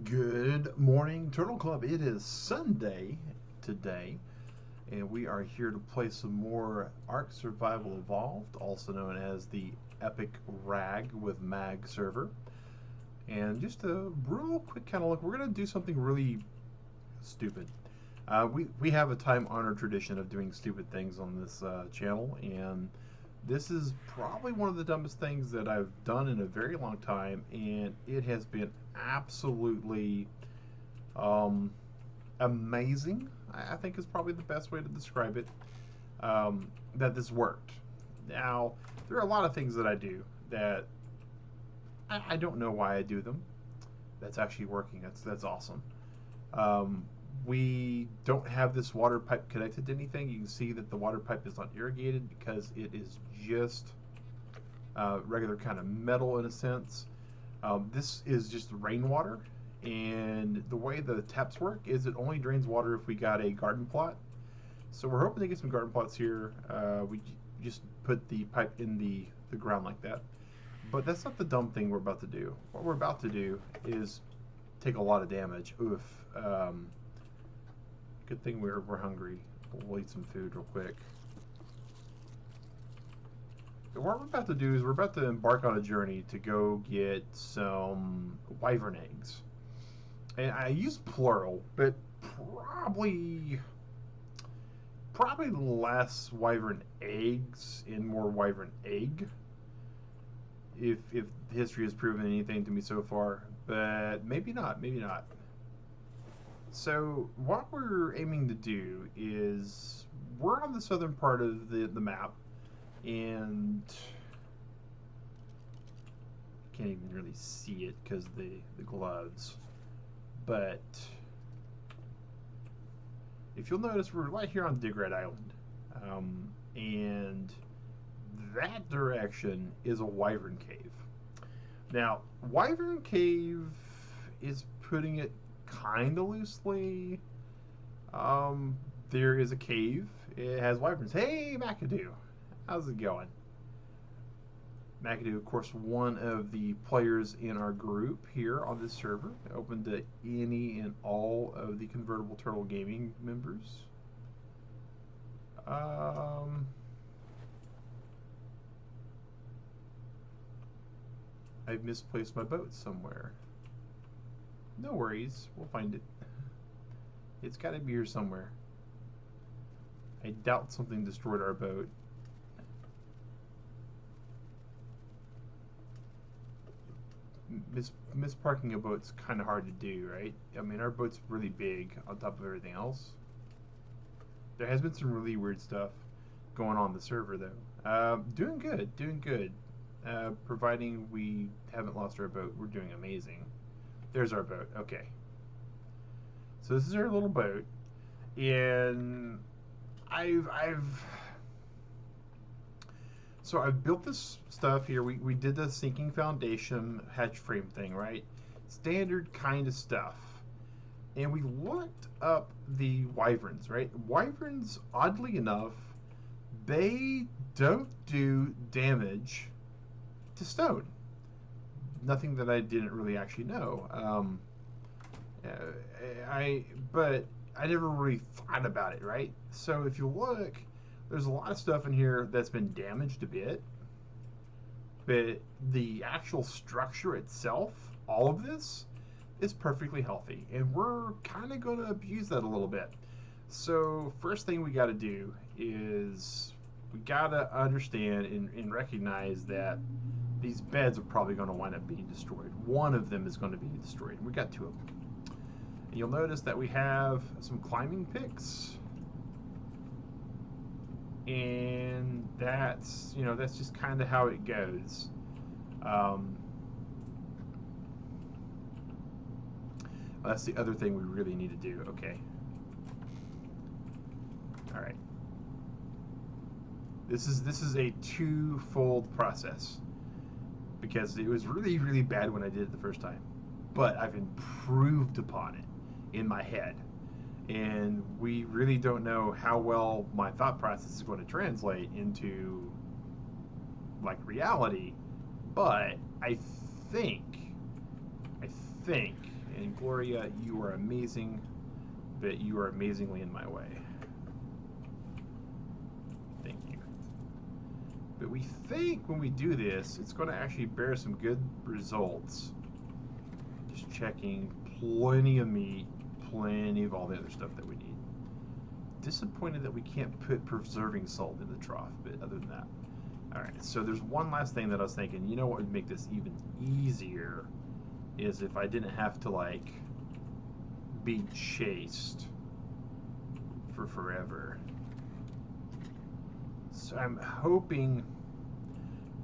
Good morning, Turtle Club. It is Sunday today, and we are here to play some more Ark Survival Evolved, also known as the Epic Rag with Mag server. And just a real quick kind of look, we're going to do something really stupid. We have a time-honored tradition of doing stupid things on this channel, and this is probably one of the dumbest things that I've done in a very long time, and it has been absolutely amazing. I think is probably the best way to describe it, that this worked. Now, there are a lot of things that I do that I don't know why I do them. That's actually working. That's awesome. We don't have this water pipe connected to anything. You can see that the water pipe is not irrigated because it is just regular kind of metal in a sense. This is just rainwater, and the way the taps work is it only drains water if we got a garden plot. So we're hoping to get some garden plots here. We just put the pipe in the ground like that. But that's not the dumb thing we're about to do. What we're about to do is take a lot of damage. Oof. Good thing we're hungry. We'll eat some food real quick. What we're about to do is we're about to embark on a journey to go get some wyvern eggs. And I use plural, but probably less wyvern eggs and more wyvern egg. If history has proven anything to me so far, but maybe not. So what we're aiming to do is we're on the southern part of the map, and can't even really see it because the gloves. But if you'll notice, we're right here on Dig Red Island, and that direction is a wyvern cave. Now, wyvern cave is putting it kind of loosely. There is a cave. It has wyverns. Hey, McAdoo. How's it going? McAdoo, of course, one of the players in our group here on this server. Open to any and all of the Convertible Turtle Gaming members. I've misplaced my boat somewhere. No worries, we'll find it. It's got to be here somewhere. I doubt something destroyed our boat. Misparking a boat's kind of hard to do, right? I mean, our boat's really big on top of everything else. There has been some really weird stuff going on the server, though. Doing good. Providing we haven't lost our boat, we're doing amazing. There's our boat. Okay. So this is our little boat, and I've built this stuff here. We did the sinking foundation hatch frame thing, right? Standard kind of stuff. And we looked up the wyverns, right? Wyverns, oddly enough, they don't do damage to stone. Nothing that I didn't really actually know. But I never really thought about it, right? So if you look, there's a lot of stuff in here that's been damaged a bit, but the actual structure itself, all of this, is perfectly healthy, and we're kind of going to abuse that a little bit. So first thing we got to do is we got to understand and recognize that these beds are probably going to wind up being destroyed. One of them is going to be destroyed. We got two of them. And you'll notice that we have some climbing picks, and that's just kind of how it goes. That's the other thing we really need to do. Okay. All right. This is a two-fold process, because it was really, really bad when I did it the first time. But I've improved upon it in my head. And we really don't know how well my thought process is going to translate into, like, reality. But I think, And Gloria, you are amazing, but you are amazingly in my way. Thank you. But we think when we do this, it's going to actually bear some good results. Just checking, plenty of meat, plenty of all the other stuff that we need. Disappointed that we can't put preserving salt in the trough, but other than that. Alright, so there's one last thing that I was thinking, you know what would make this even easier is if I didn't have to, like, be chased for forever. So I'm hoping,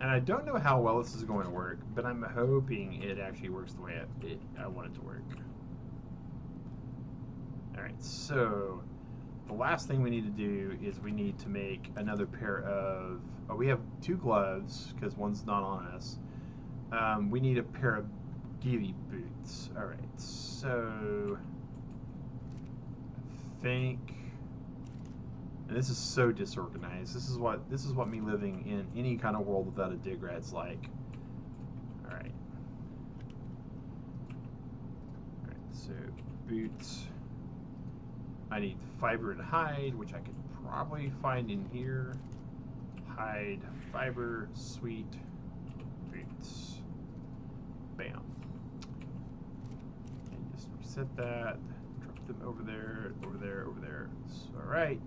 and I don't know how well this is going to work, but I'm hoping it actually works the way I want it to work. Alright, so the last thing we need to do is we need to make another pair of, we have 2 gloves because one's not on us. We need a pair of Gilly boots. Alright, so I think, and this is so disorganized. This is what me living in any kind of world without a dig rat's like. Alright. Alright, so boots. I need fiber and hide, which I could probably find in here. Hide, fiber, sweet, boots. Bam. And just reset that. Drop them over there, over there, over there. Alright.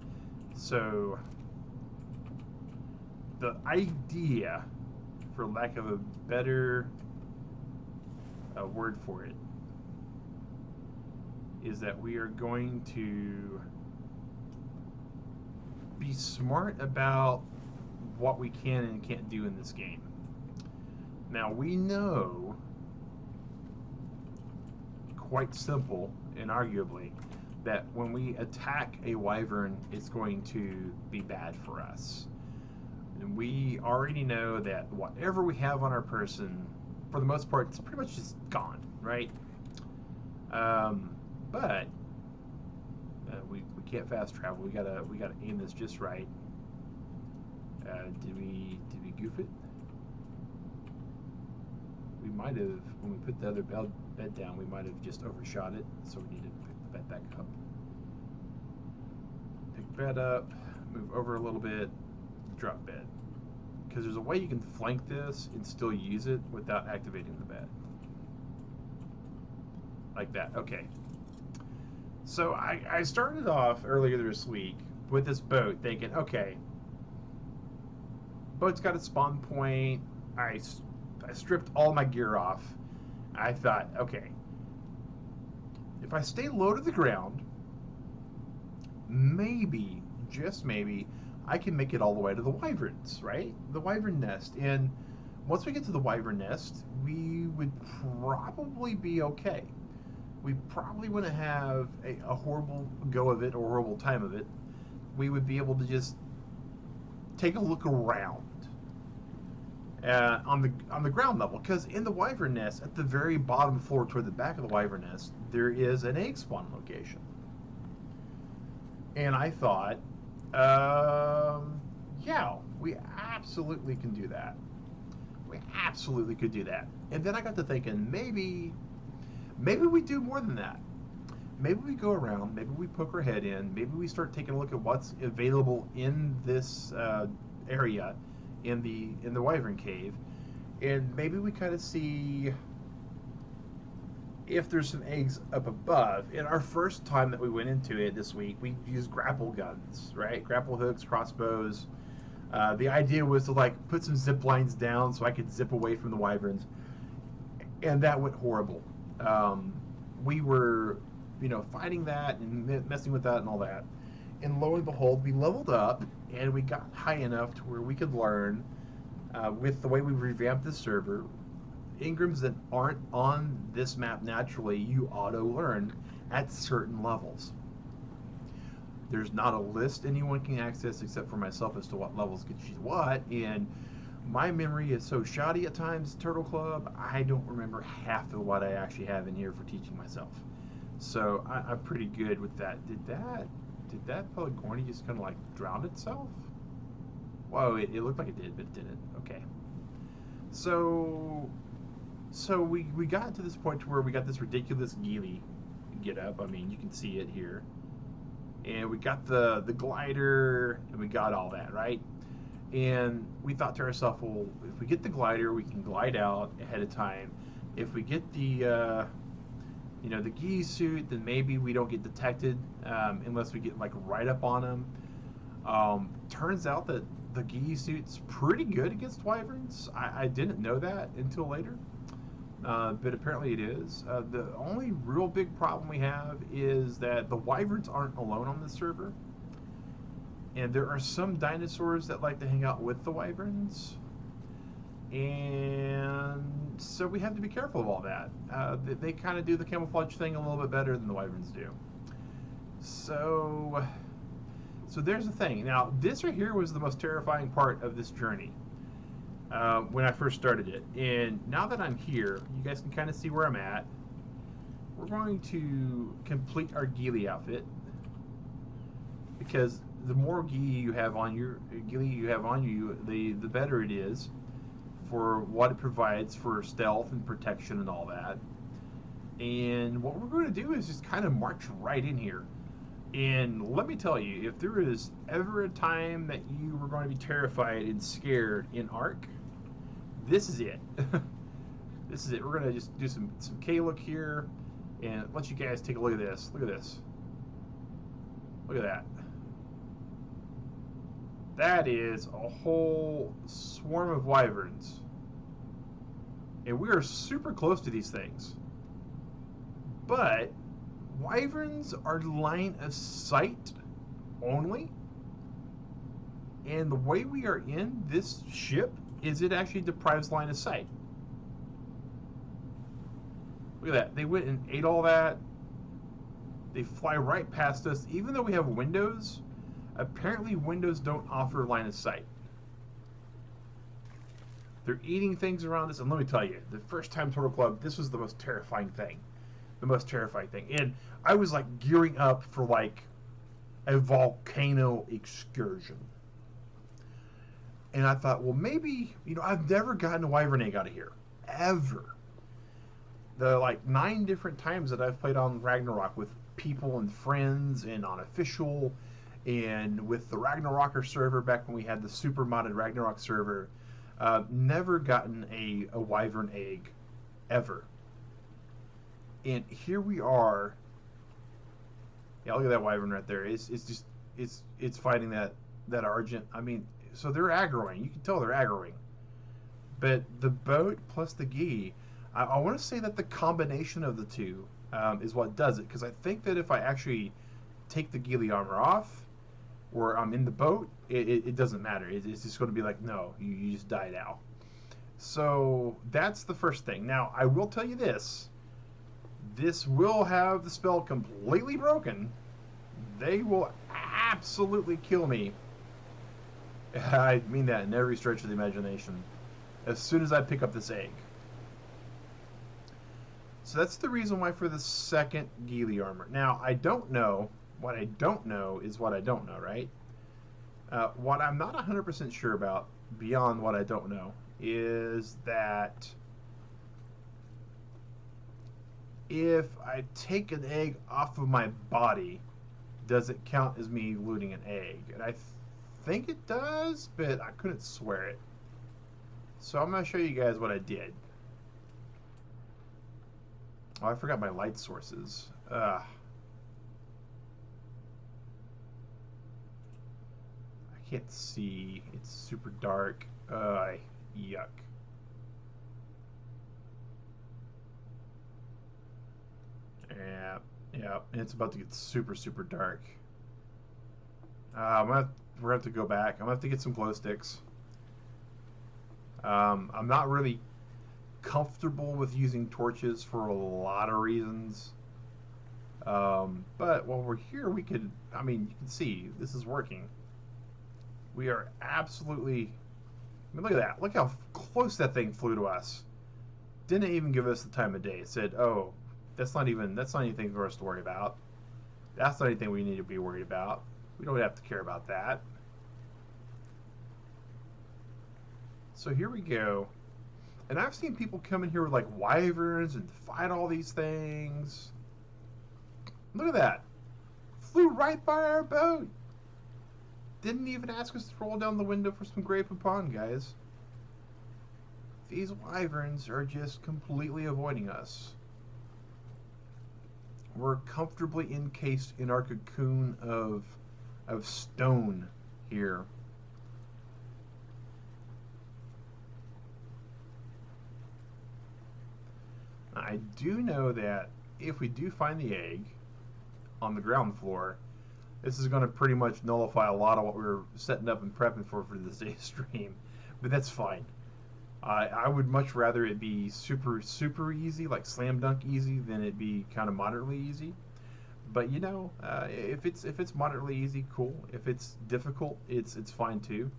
So, the idea, for lack of a better word for it, is that we are going to be smart about what we can and can't do in this game. Now, we know, quite simple and arguably, that when we attack a wyvern, it's going to be bad for us. And we already know that whatever we have on our person, for the most part, it's pretty much just gone, right? But we can't fast travel. We gotta aim this just right. Did we goof it? We might have, when we put the other bed down, we might have just overshot it. So we need to pick the bed back up. Pick bed up, move over a little bit, drop bed. Because there's a way you can flank this and still use it without activating the bed. Like that. Okay. So I started off earlier this week with this boat thinking, okay, boat's got a spawn point. I stripped all my gear off. I thought, okay, if I stay low to the ground, maybe, just maybe, I can make it all the way to the wyverns, right? The wyvern nest. And once we get to the wyvern nest, we would probably be okay. We probably wouldn't have a horrible go of it or horrible time of it. We would be able to just take a look around on the ground level, because in the wyvern nest, at the very bottom floor toward the back of the wyvern nest, there is an egg spawn location. And I thought, yeah, we absolutely can do that. We absolutely could do that. And then I got to thinking, maybe we do more than that. Maybe we go around, maybe we poke our head in, maybe we start taking a look at what's available in this area in the wyvern cave, and maybe we kind of see if there's some eggs up above. In our first time that we went into it this week, we used grapple guns, right? Grapple hooks, crossbows. The idea was to like put some zip lines down so I could zip away from the wyverns, and that went horrible. We were, fighting that and messing with that and all that, and lo and behold, we leveled up and we got high enough to where we could learn, with the way we revamped the server, engrams that aren't on this map naturally, you auto-learn at certain levels. There's not a list anyone can access except for myself as to what levels get you what, and my memory is so shoddy at times, Turtle Club, I don't remember half of what I actually have in here for teaching myself. So I'm pretty good with that. Did that Pelagorni just kind of like drown itself? Whoa, it looked like it did, but it didn't. Okay. So So we got to this point to where we got this ridiculous ghillie get up. I mean, you can see it here. And we got the glider, and we got all that, right? And we thought to ourselves, well, if we get the glider, we can glide out ahead of time. If we get the the ghillie suit, then maybe we don't get detected unless we get like right up on them. Turns out that the ghillie suit's pretty good against wyverns. I didn't know that until later, but apparently it is. The only real big problem we have is that the wyverns aren't alone on this server. And there are some dinosaurs that like to hang out with the wyverns. And so we have to be careful of all that. They kind of do the camouflage thing a little bit better than the wyverns do. So there's the thing. Now, this right here was the most terrifying part of this journey when I first started it. And now that I'm here, you guys can kind of see where I'm at. We're going to complete our ghillie outfit, because the more ghillie you have on you, the better it is for what it provides for stealth and protection and all that. And what we're going to do is just kind of march right in here. And let me tell you, if there is ever a time that you were going to be terrified and scared in Ark, this is it. This is it. We're going to just do some K-look here and let you guys take a look at this. Look at this. Look at that. That is a whole swarm of wyverns. And we are super close to these things. But wyverns are line of sight only. And the way we are in this ship is it actually deprives line of sight. Look at that. They went and ate all that. They fly right past us. Even though we have windows, apparently windows don't offer line of sight. They're eating things around us, and let me tell you, the first time Turtle Club, this was the most terrifying thing. The most terrifying thing. And I was like gearing up for like a volcano excursion. And I thought, well, maybe, I've never gotten a wyvern egg out of here. Ever. The like 9 different times that I've played on Ragnarok with people and friends and on Unofficial and with the Ragnaroker server back when we had the super modded Ragnarok server, never gotten a wyvern egg ever. And here we are. Yeah, look at that wyvern right there. It's fighting that Argent. I mean, so they're aggroing. You can tell they're aggroing. But the boat plus the ghillie, I want to say that the combination of the two is what does it. Because I think that if I actually take the ghillie armor off, or I'm in the boat, it doesn't matter. It's just going to be like, no, you just die now. So that's the first thing. Now, I will tell you this. This will have the spell completely broken. They will absolutely kill me. I mean that in every stretch of the imagination. As soon as I pick up this egg. So that's the reason why for the second ghillie armor. Now, I don't know. What I don't know is what I don't know, right? What I'm not 100% sure about, beyond what I don't know, is that if I take an egg off of my body, does it count as me looting an egg? And I think it does, but I couldn't swear it. So I'm going to show you guys what I did. Oh, I forgot my light sources. I can't see. It's super dark. Yuck. Yeah, and it's about to get super, super dark. We're going to have to go back. I'm going to have to get some glow sticks. I'm not really comfortable with using torches for a lot of reasons. But while we're here, we could, I mean, you can see this is working. We are absolutely, I mean, look at that. Look how close that thing flew to us. Didn't even give us the time of day. It said, oh, that's not anything for us to worry about. That's not anything we need to be worried about. We don't have to care about that. So here we go. And I've seen people come in here with like wyverns and fight all these things. Look at that. Flew right by our boat. Didn't even ask us to roll down the window for some grape upon, guys. These wyverns are just completely avoiding us. We're comfortably encased in our cocoon of stone here. I do know that if we do find the egg on the ground floor, this is going to pretty much nullify a lot of what we were setting up and prepping for this day's stream. But that's fine. I would much rather it be super easy, like slam dunk easy, than it be kind of moderately easy. But you know, if it's moderately easy, cool. If it's difficult, it's fine too.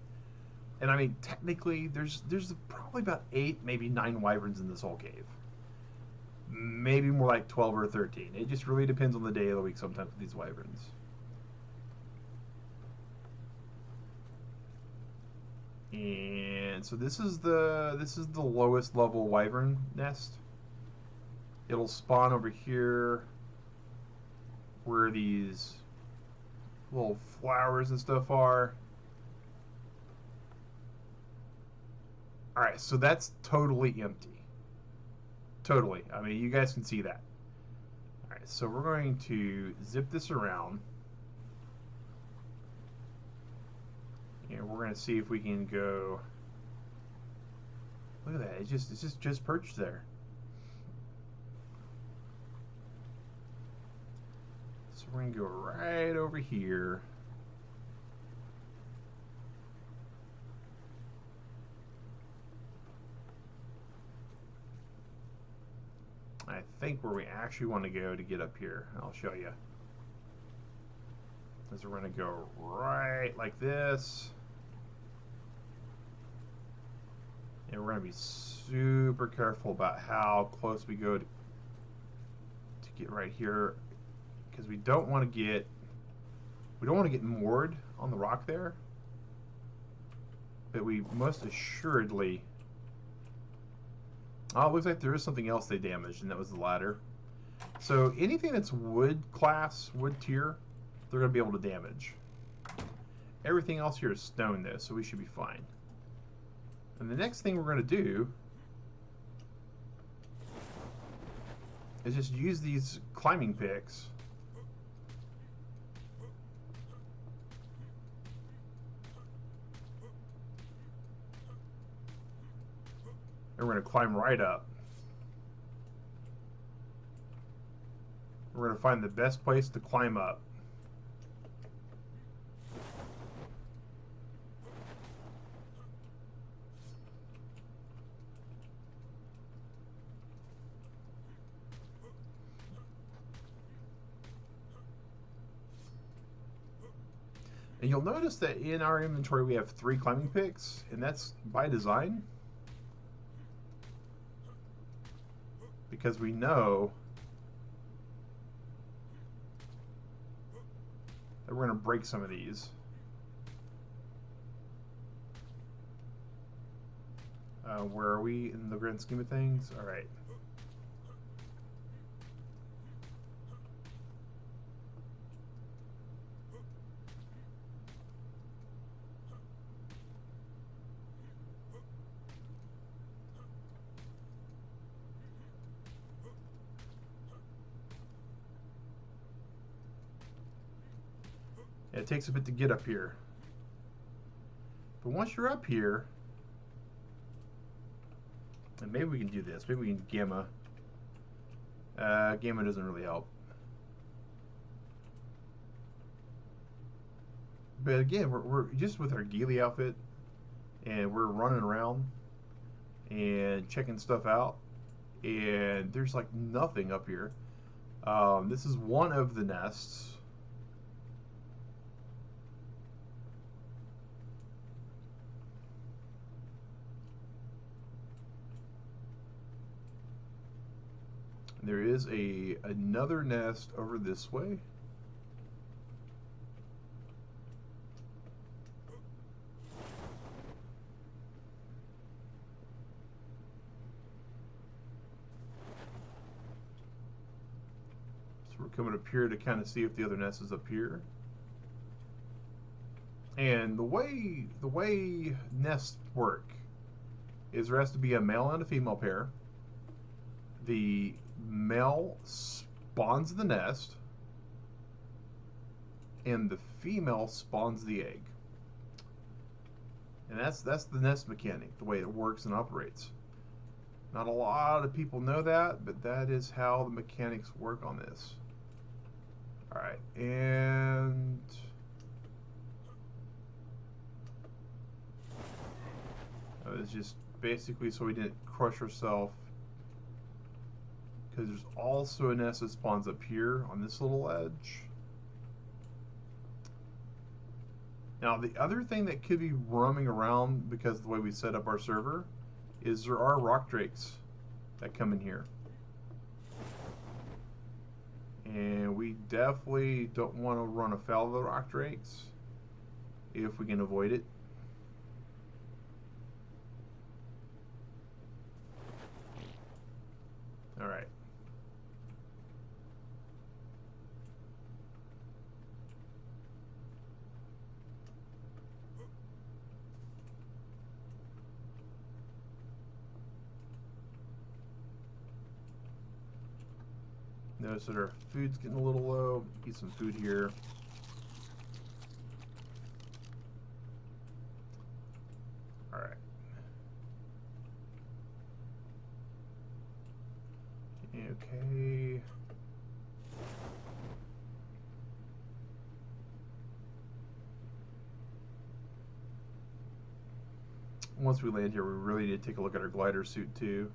And I mean, technically, there's probably about 8, maybe 9 wyverns in this whole cave. Maybe more like 12 or 13. It just really depends on the day of the week sometimes with these wyverns. And so this is the lowest level wyvern nest. It'll spawn over here where these little flowers and stuff are. Alright, so that's totally empty. Totally. I mean, you guys can see that. Alright, so we're going to zip this around. And we're going to see if we can go... Look at that. It's just perched there. So we're going to go right over here. I think where we actually want to go to get up here. I'll show you. Is we're going to go right like this. And we're going to be super careful about how close we go to get right here, because we don't want to get moored on the rock there. But we most assuredly... Oh, it looks like there is something else they damaged, and that was the ladder. So anything that's wood class, wood tier, they're going to be able to damage. Everything else here is stone, though, so we should be fine. And the next thing we're going to do is just use these climbing picks and we're going to climb right up. We're going to find the best place to climb up. And you'll notice that in our inventory we have 3 climbing picks, and that's by design. Because we know that we're going to break some of these. Where are we in the grand scheme of things? All right. It takes a bit to get up here. But once you're up here, and maybe we can do this. Maybe we can gamma. Gamma doesn't really help. But again, we're just with our ghillie outfit, and we're running around and checking stuff out, and there's like nothing up here. This is one of the nests. There is another nest over this way. So we're coming up here to kind of see if the other nest is up here. And the way nests work is there has to be a male and a female pair. The male spawns the nest, and the female spawns the egg. And that's the nest mechanic, the way it works and operates. Not a lot of people know that, but that is how the mechanics work on this. Alright, and it's just basically so we didn't crush ourselves, because there's also a nest that spawns up here on this little edge. Now the other thing that could be roaming around because of the way we set up our server is there are rock drakes that come in here. And we definitely don't want to run afoul of the rock drakes if we can avoid it. Alright. Notice that our food's getting a little low. Eat some food here. Alright. Okay. Once we land here, we really need to take a look at our glider suit too.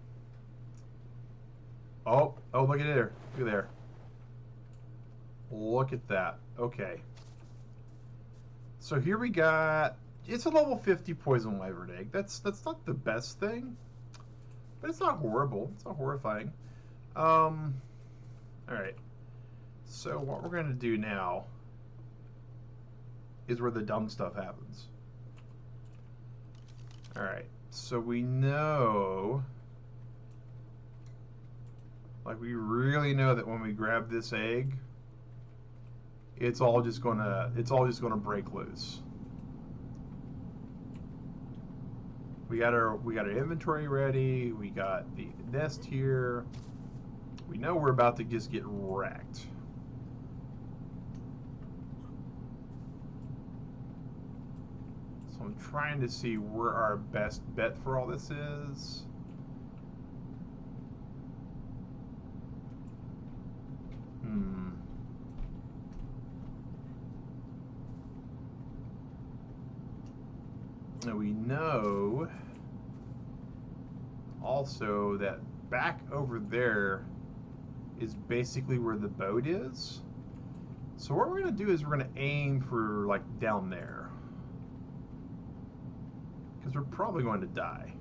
Oh, look at there. Look at there. Look at that. Okay. So here we got, it's a level 50 poison wyvern egg. That's not the best thing, but it's not horrible. It's not horrifying. Alright. So what we're going to do now is where the dumb stuff happens. Alright. So we know, like we really know that when we grab this egg, it's all just gonna break loose. We got our inventory ready. We got the nest here. We know we're about to just get wrecked. So I'm trying to see where our best bet for all this is. Now we know also that back over there is basically where the boat is. So what we're going to do is we're going to aim for like down there, because we're probably going to die.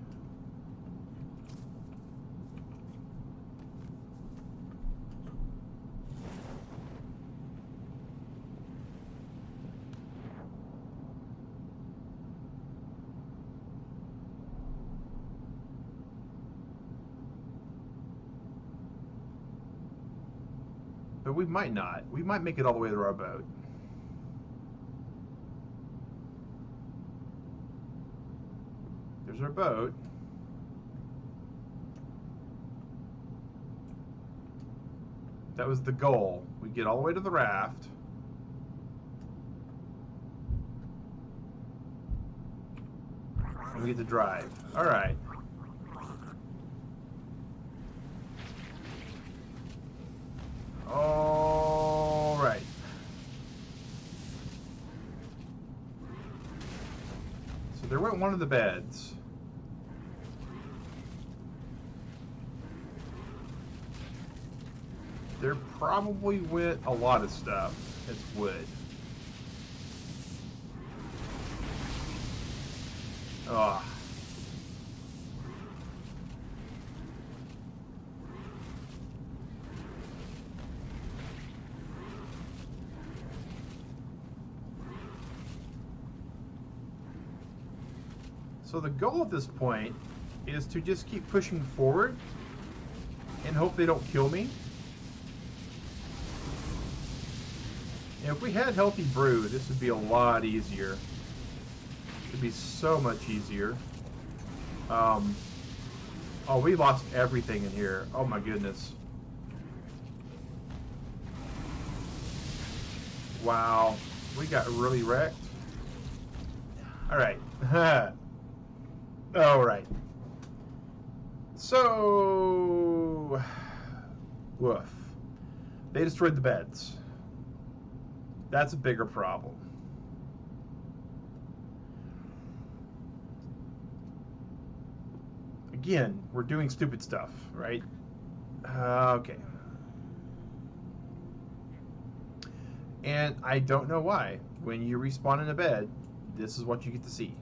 But we might not. We might make it all the way to our boat. There's our boat. That was the goal. We get all the way to the raft. And we get to drive. All right. All right. So there went one of the beds. There probably went a lot of stuff. It's wood. Ugh. So the goal at this point is to just keep pushing forward and hope they don't kill me. If we had healthy brew, this would be a lot easier. It'd be so much easier. Oh, we lost everything in here. Oh my goodness. Wow. We got really wrecked. Alright. Alright. So... woof. They destroyed the beds. That's a bigger problem. Again, we're doing stupid stuff, right? Okay. And I don't know why. When you respawn in a bed, this is what you get to see.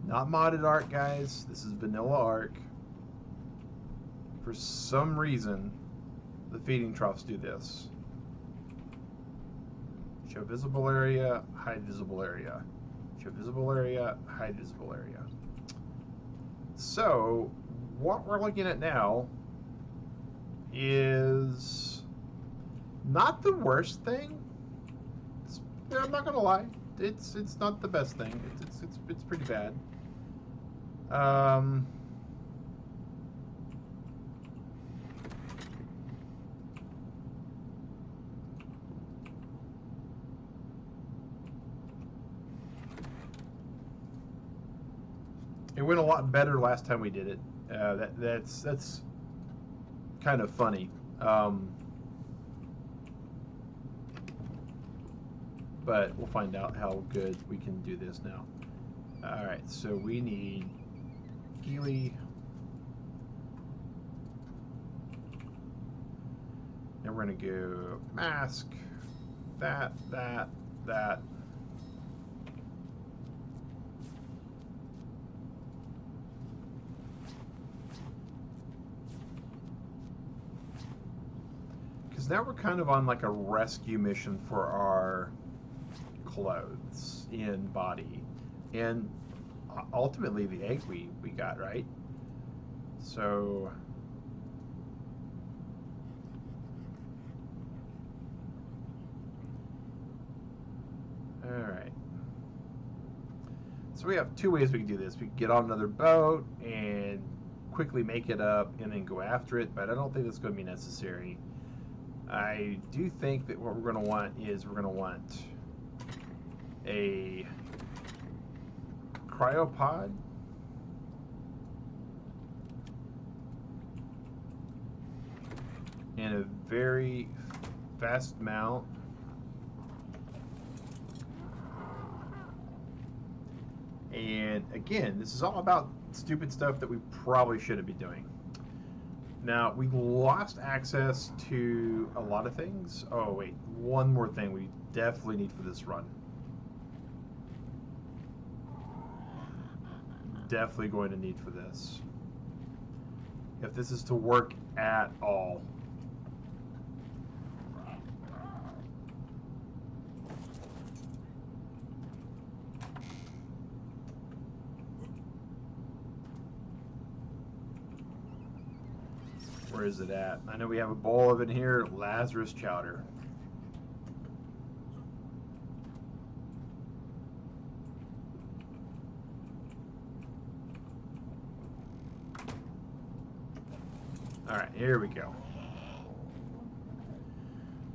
Not modded art, guys. This is vanilla art. For some reason, the feeding troughs do this. Show visible area, hide visible area. Show visible area, hide visible area. So, what we're looking at now is not the worst thing. I'm not gonna lie. It's not the best thing. It's pretty bad. It went a lot better last time we did it. That's kind of funny. But we'll find out how good we can do this now. Alright, so we need Healy. And we're going to go mask, that. Because now we're kind of on like a rescue mission for our clothes in body. And ultimately the egg we got, right? So... Alright. So we have two ways we can do this. We can get on another boat and quickly make it up and then go after it, but I don't think that's going to be necessary. I do think that what we're going to want is we're going to want a cryopod. And a very fast mount. And again, this is all about stupid stuff that we probably shouldn't be doing. Now, we lost access to a lot of things. Oh, wait. One more thing we definitely need for this run. Definitely going to need for this. If this is to work at all. Where is it at? I know we have a bowl of it here. Lazarus chowder. Alright, here we go.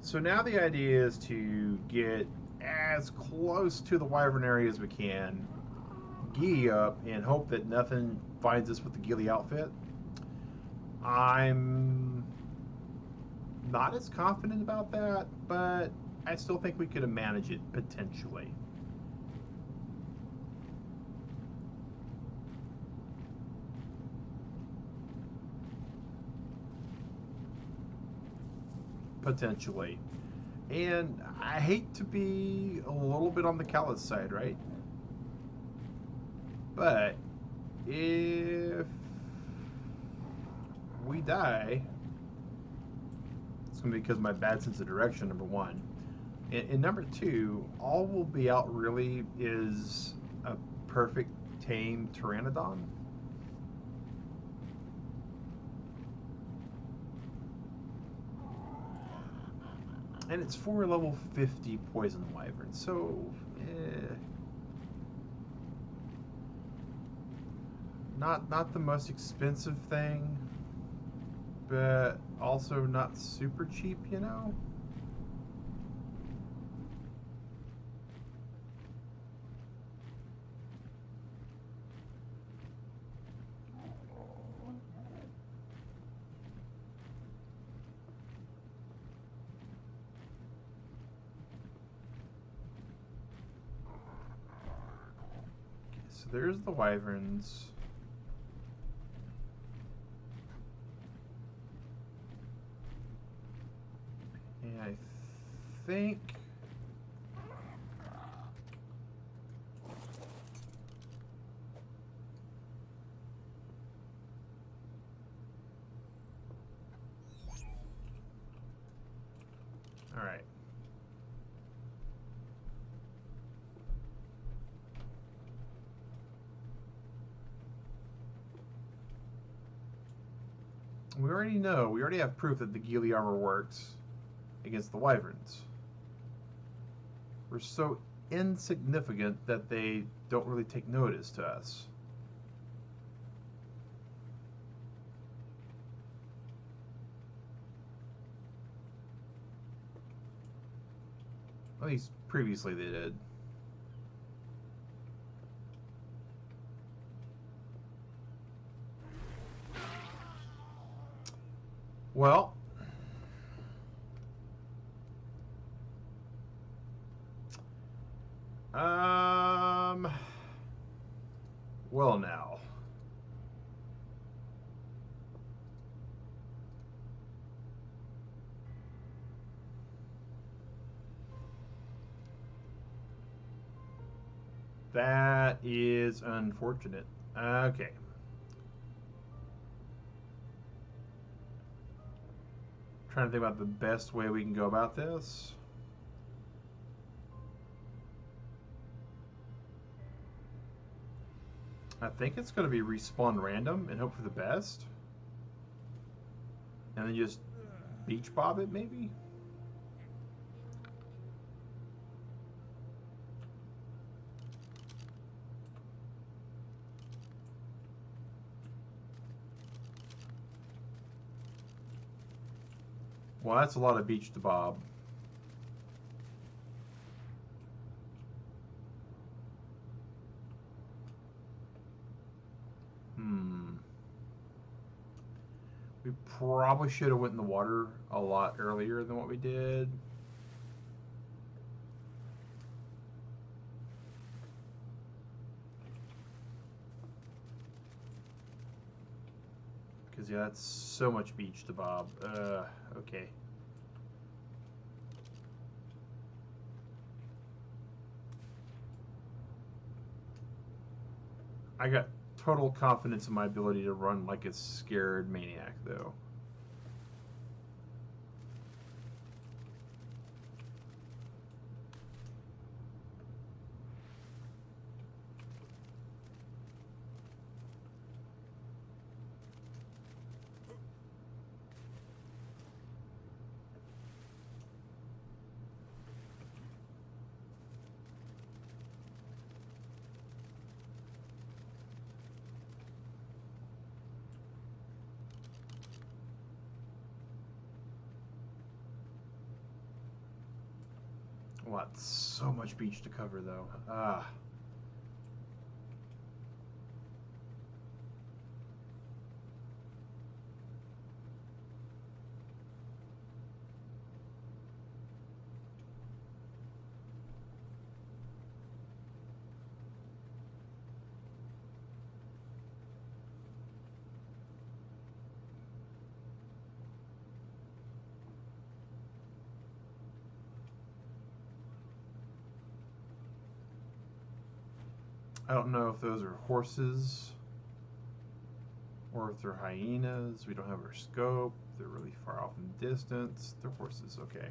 So now the idea is to get as close to the wyvern area as we can, giddy up, and hope that nothing finds us with the ghillie outfit. I'm not as confident about that, but I still think we could manage it potentially. Potentially. And I hate to be a little bit on the callous side, right? But if we die, it's going to be because of my bad sense of direction, number one. And number two, all we'll be out really is a perfect tame pteranodon. And it's for level 50 poison wyvern, so not the most expensive thing, but also not super cheap, you know? So there's the wyverns. And I think... All right. We already have proof that the Ghillie armor works against the wyverns. We're so insignificant that they don't really take notice to us. At least previously they did. Well, well now. That is unfortunate. Okay. Trying to think about the best way we can go about this. I think it's going to be respawn random and hope for the best. And then just beach bob it, maybe? Well, that's a lot of beach to bob. We probably should have went in the water a lot earlier than what we did. Because, yeah, that's so much beach to bob. Okay. I got total confidence in my ability to run like a scared maniac, though. What? So much beach to cover, though. Ah. I don't know if those are horses or if they're hyenas. We don't have our scope. They're really far off in the distance. They're horses, okay.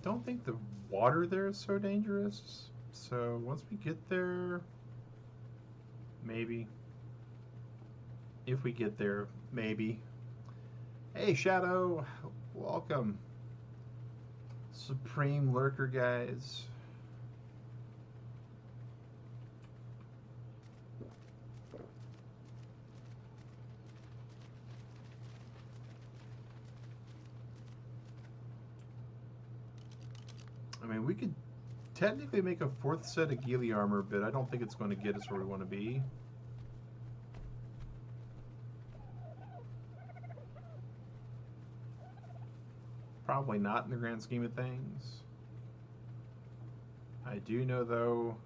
don't think the water there is so dangerous. So once we get there, maybe. If we get there, maybe. Hey, Shadow. Welcome. Supreme Lurker, guys. I mean, we could technically make a 4th set of ghillie armor, but I don't think it's going to get us where we want to be. Probably not in the grand scheme of things. I do know, though,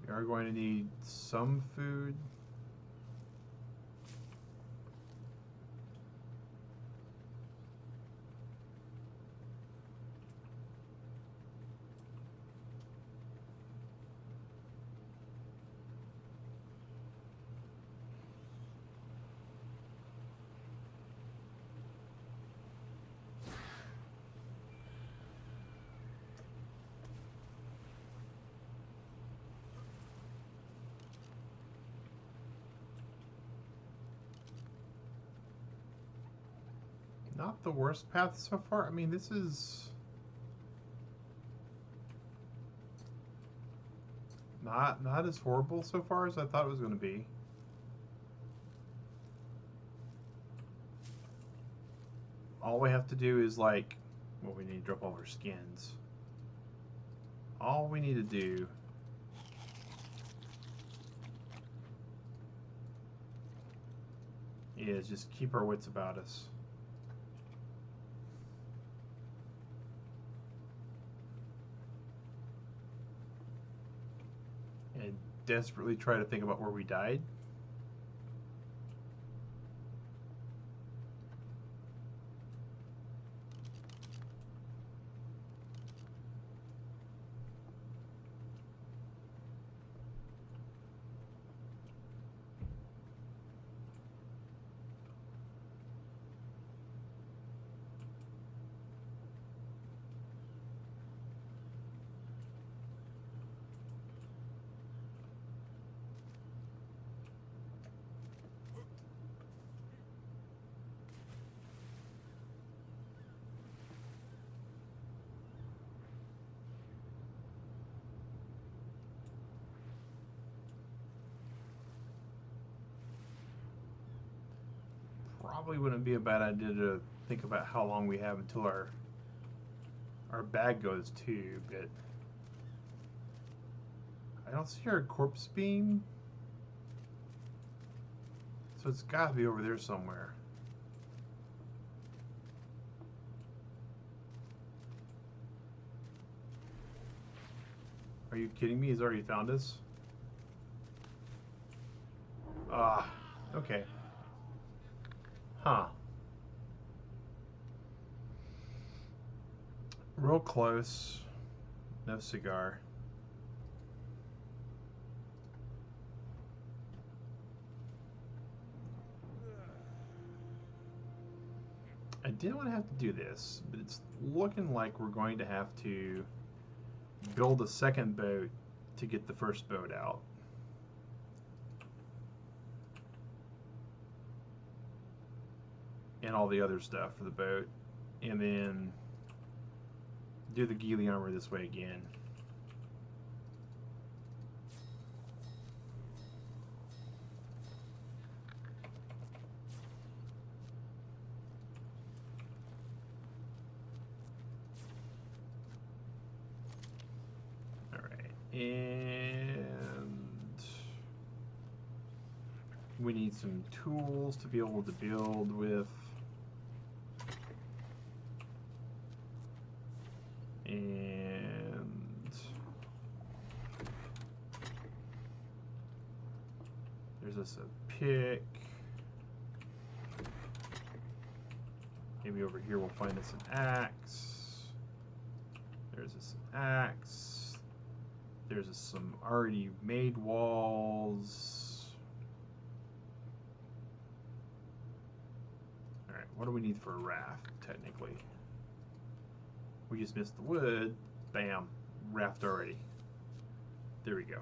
we are going to need some food. Not the worst path so far. I mean, this is not as horrible so far as I thought it was going to be. All we have to do is, like, well, we need to drop all our skins. All we need to do is just keep our wits about us. And desperately try to think about where we died. Probably wouldn't be a bad idea to think about how long we have until our bag goes too, but I don't see our corpse beam, so it's got to be over there somewhere. Are you kidding me? He's already found us? Ah, okay. Huh. Real close. No cigar. I didn't want to have to do this, but it's looking like we're going to have to build a second boat to get the first boat out. And all the other stuff for the boat. And then do the ghillie armor this way again. And we need some tools to be able to build with. And there's us a pick. Maybe over here we'll find us an axe. There's us an axe. There's some already made walls. What do we need for a raft, technically? We just missed the wood. Bam. Raft already. There we go.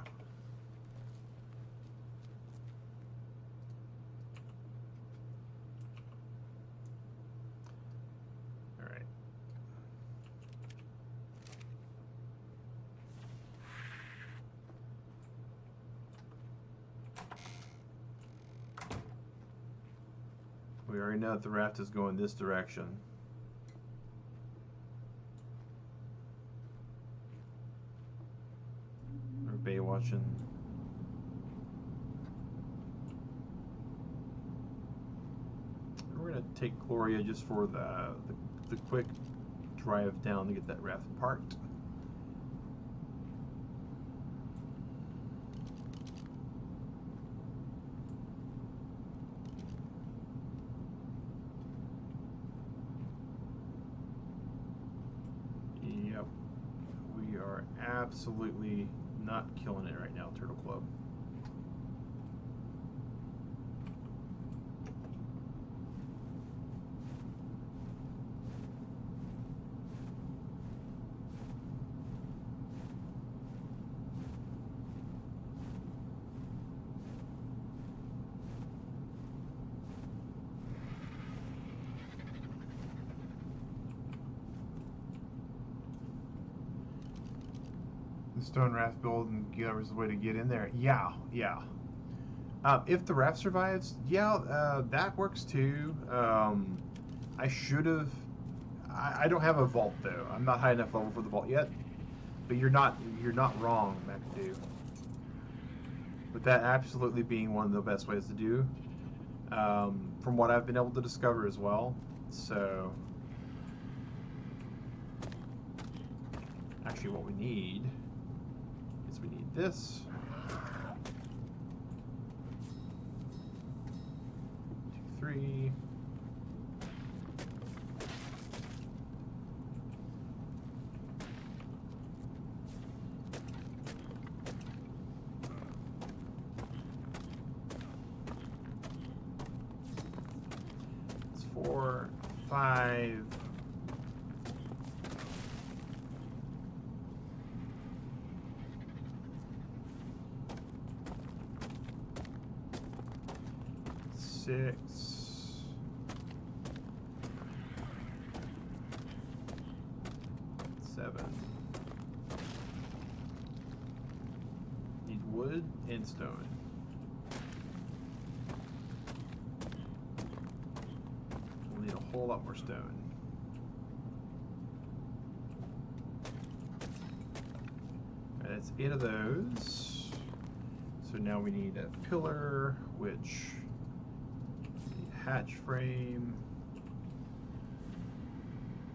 Alright. We already know that the raft is going this direction. We're bay watching. We're gonna take Gloria just for the quick drive down to get that raft parked. Yep, we are absolutely not killing it right now, Turtle Club. The stone raft build and there's the way to get in there. Yeah. If the raft survives, that works too. I should have. I don't have a vault though. I'm not high enough level for the vault yet. But you're not wrong, McAdoo. With that absolutely being one of the best ways to do, from what I've been able to discover as well. So, actually, what we need. We need this. 2, 3. It's 4, 5. 6. 7. Need wood and stone. We'll need a whole lot more stone. And that's 8 of those. So now we need a pillar, which hatch frame.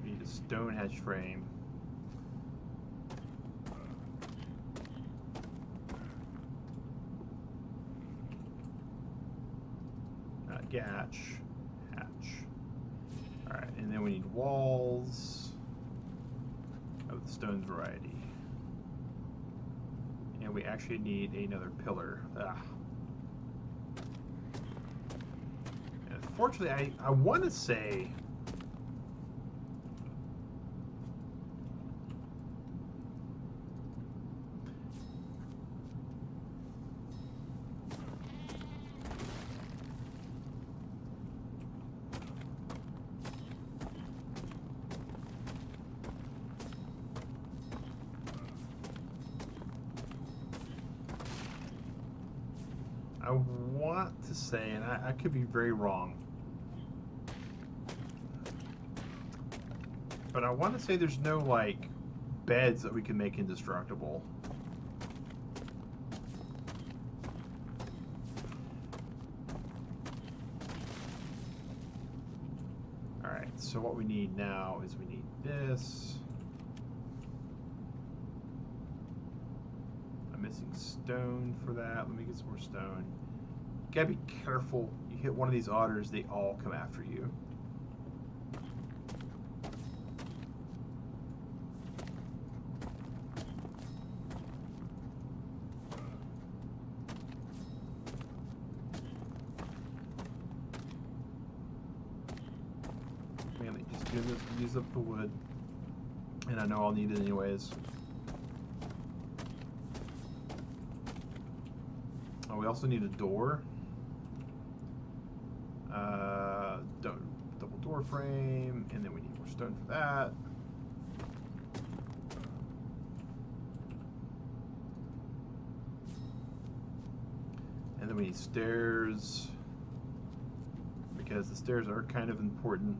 We need a stone hatch frame. Not gatch, hatch. Alright, and then we need walls of the stone variety. And we actually need another pillar. Unfortunately, I want to say and I could be very wrong, but I want to say there's no like beds that we can make indestructible. Alright, so what we need now is we need this. I'm missing stone for that. Let me get some more stone. Gotta be careful. You hit one of these otters, they all come after you. use up the wood, and I know I'll need it anyways. Oh, we also need a door. Double door frame, and then we need more stone for that. And then we need stairs, because the stairs are kind of important.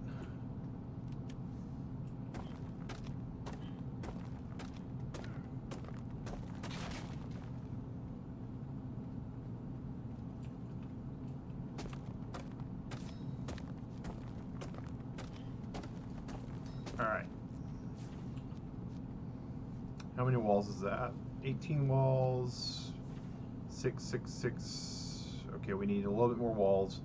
Alright. How many walls is that? 18 walls. 6, 6, 6. Okay, we need a little bit more walls.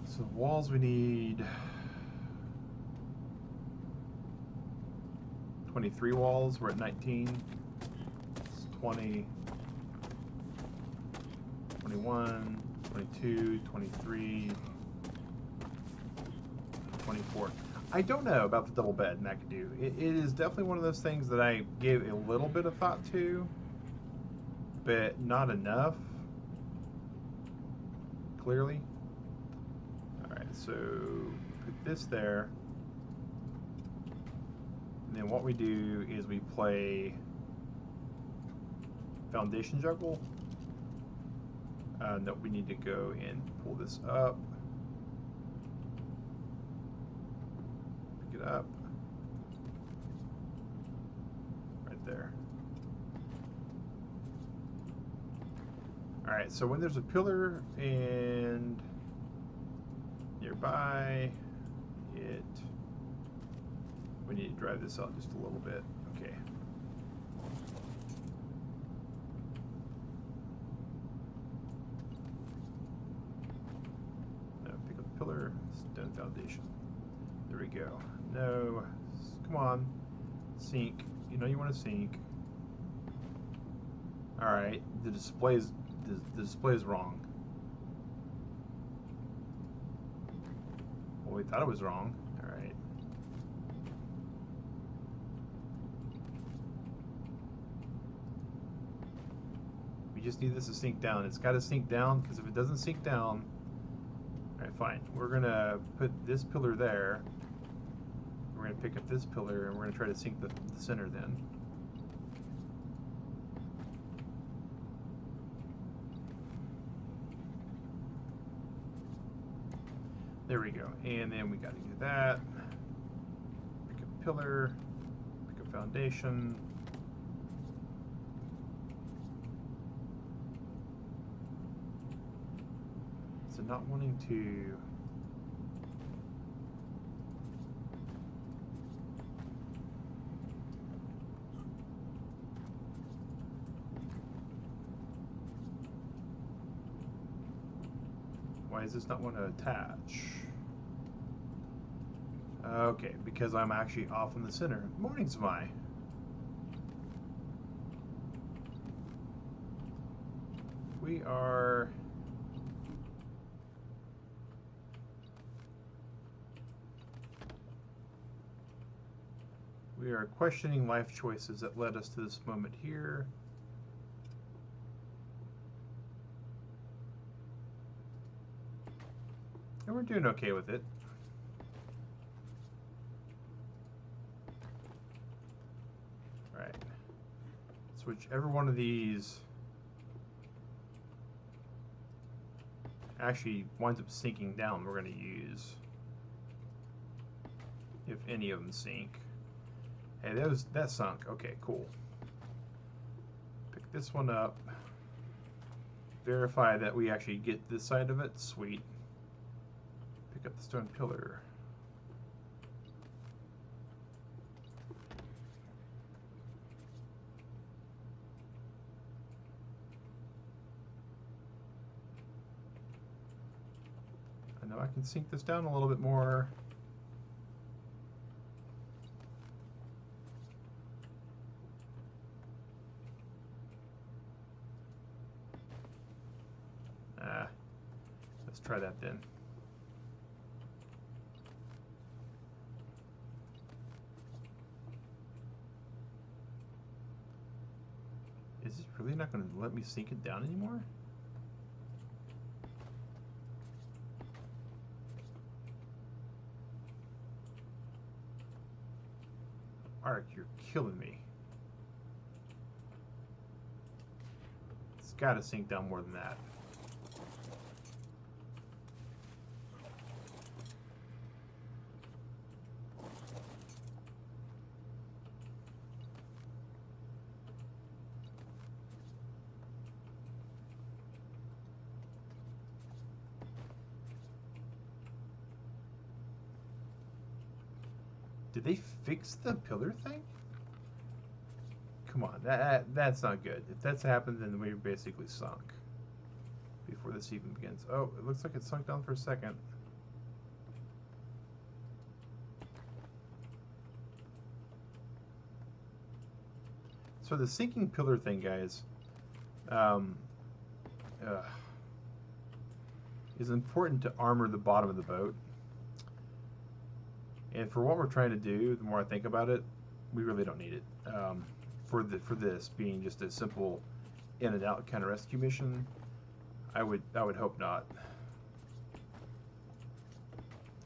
So walls we need 23 walls. We're at 19. It's 20, 21, 22, 23, 24. I don't know about the double bed McAdoo. It is definitely one of those things that I gave a little bit of thought to, but not enough, clearly. Alright, so put this there. And then what we do is we play foundation juggle. That we need to go and pull this up. Pick it up. Right there. Alright, so when there's a pillar and nearby, we need to drive this out just a little bit. Okay. Now pick up the pillar, stone foundation. There we go. No, come on, sink. You know you want to sink. All right, the display is wrong. Well, we thought it was wrong. All right. We just need this to sink down. It's got to sink down, because if it doesn't sink down, all right, fine. We're gonna put this pillar there. We're gonna pick up this pillar, and we're gonna try to sink the center then. There we go. And then we gotta do that. Pick up pillar, pick up foundation. So not wanting to why does this not want to attach? Okay, because I'm actually off in the center. Morning, Zmei. We are questioning life choices that led us to this moment here. And we're doing okay with it. Right. So whichever one of these actually winds up sinking down, we're going to use. If any of them sink. Hey, that sunk. Okay, cool. Pick this one up. Verify that we actually get this side of it. Sweet. Pick up the stone pillar. I know I can sink this down a little bit more. Let's try that then. Is this really not going to let me sink it down anymore? Ark, you're killing me. It's got to sink down more than that. Did they fix the pillar thing? Come on, that's not good. If that's happened, then we're basically sunk before this even begins. Oh, it looks like it sunk down for a second. So the sinking pillar thing, guys, is important to armor the bottom of the boat. And for what we're trying to do, the more I think about it, we really don't need it. For this being just a simple in and out kind of rescue mission, I would hope not.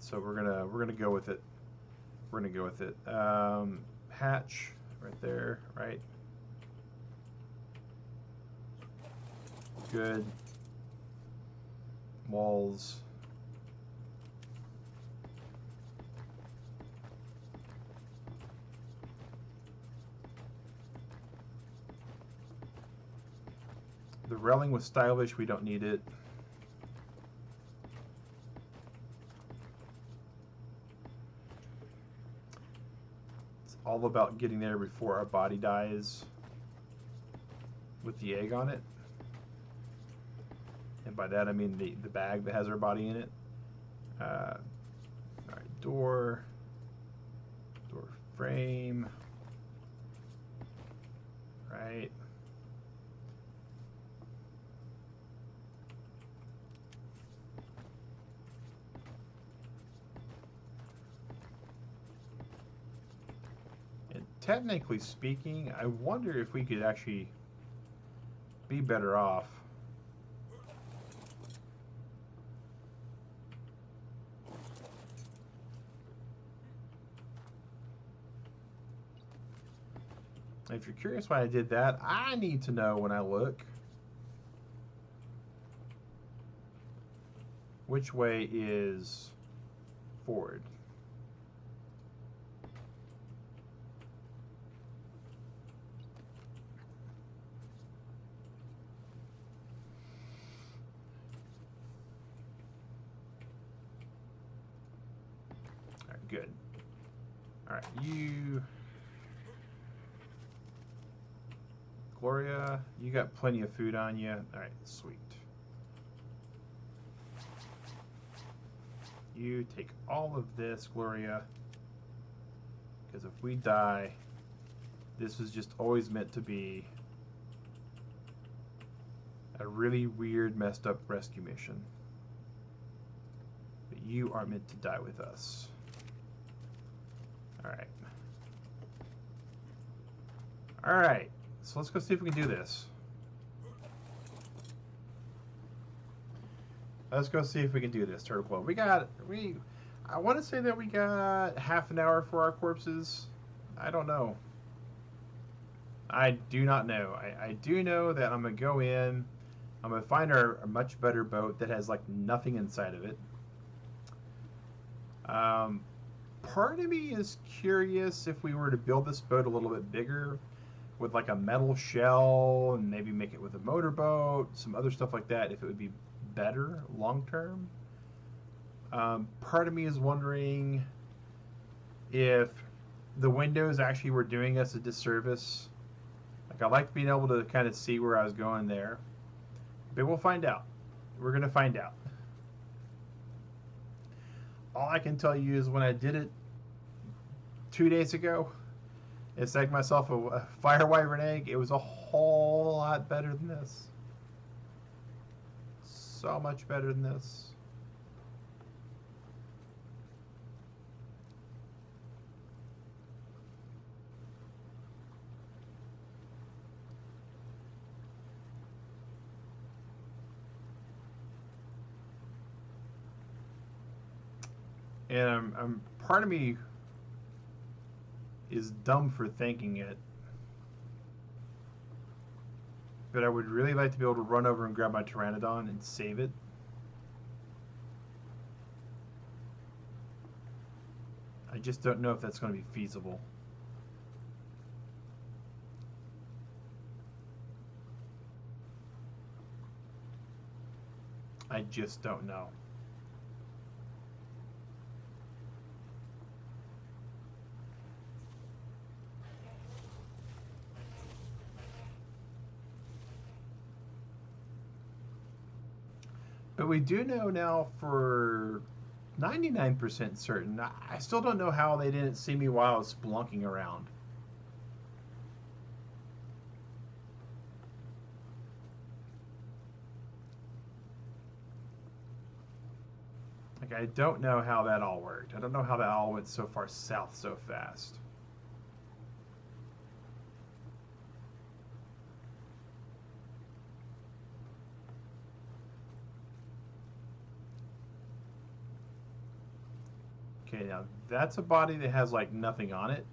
So we're gonna go with it. We're gonna go with it. Hatch right there, right? Good. Walls. The railing was stylish, we don't need it. It's all about getting there before our body dies with the egg on it. And by that I mean the bag that has our body in it. Alright, door frame, right? Technically speaking, I wonder if we could actually be better off if you're curious why I did that, I need to know when I look which way is forward. Good. All right, you, Gloria, you got plenty of food on you. All right, sweet. You take all of this, Gloria, because if we die, this was just always meant to be a really weird, messed up rescue mission. But you are meant to die with us. Alright. Alright. So let's go see if we can do this. Let's go see if we can do this, Turtle Club. I want to say that we got half an hour for our corpses. I don't know. I do not know. I do know that I'm going to go in. I'm going to find a much better boat that has like nothing inside of it. Part of me is curious if we were to build this boat a little bit bigger with like a metal shell and maybe make it with a motorboat, some other stuff like that, if it would be better long term. Part of me is wondering if the windows actually were doing us a disservice. Like, I like being able to kind of see where I was going there. But we'll find out. We're going to find out. All I can tell you is when I did it 2 days ago, and snagged myself a fire wyvern egg, it was a whole lot better than this. so much better than this. And I'm part of me is dumb for thinking it, but I would really like to be able to run over and grab my Pteranodon and save it. I just don't know if that's going to be feasible. I just don't know. But we do know now for 99% certain. I still don't know how they didn't see me while I was spelunking around. Like, I don't know how that all worked. I don't know how that all went so far south so fast. Okay, now that's a body that has like nothing on it.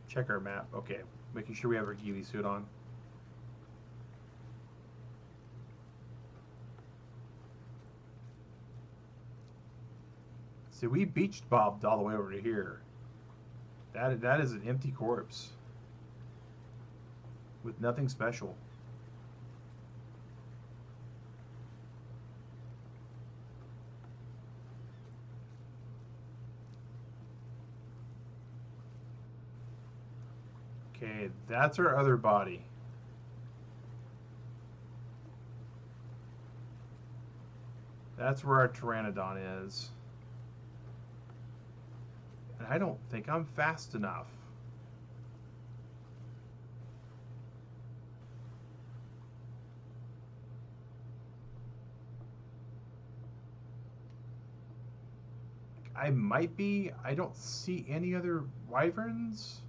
Check our map. Okay, making sure we have our ghillie suit on. See, we beached bobbed all the way over to here. That is an empty corpse with nothing special. Okay, that's our other body. That's where our Pteranodon is. And I don't think I'm fast enough. I might be. I don't see any other wyverns.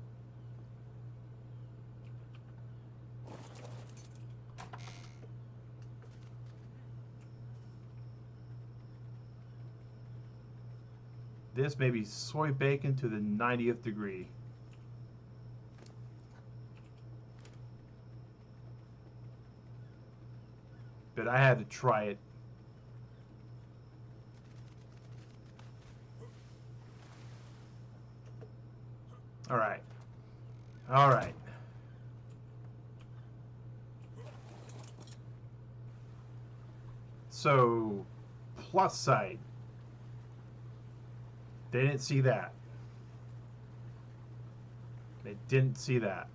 This may be soy bacon to the 90th degree. But I had to try it. All right. All right. So, plus side. They didn't see that. They didn't see that.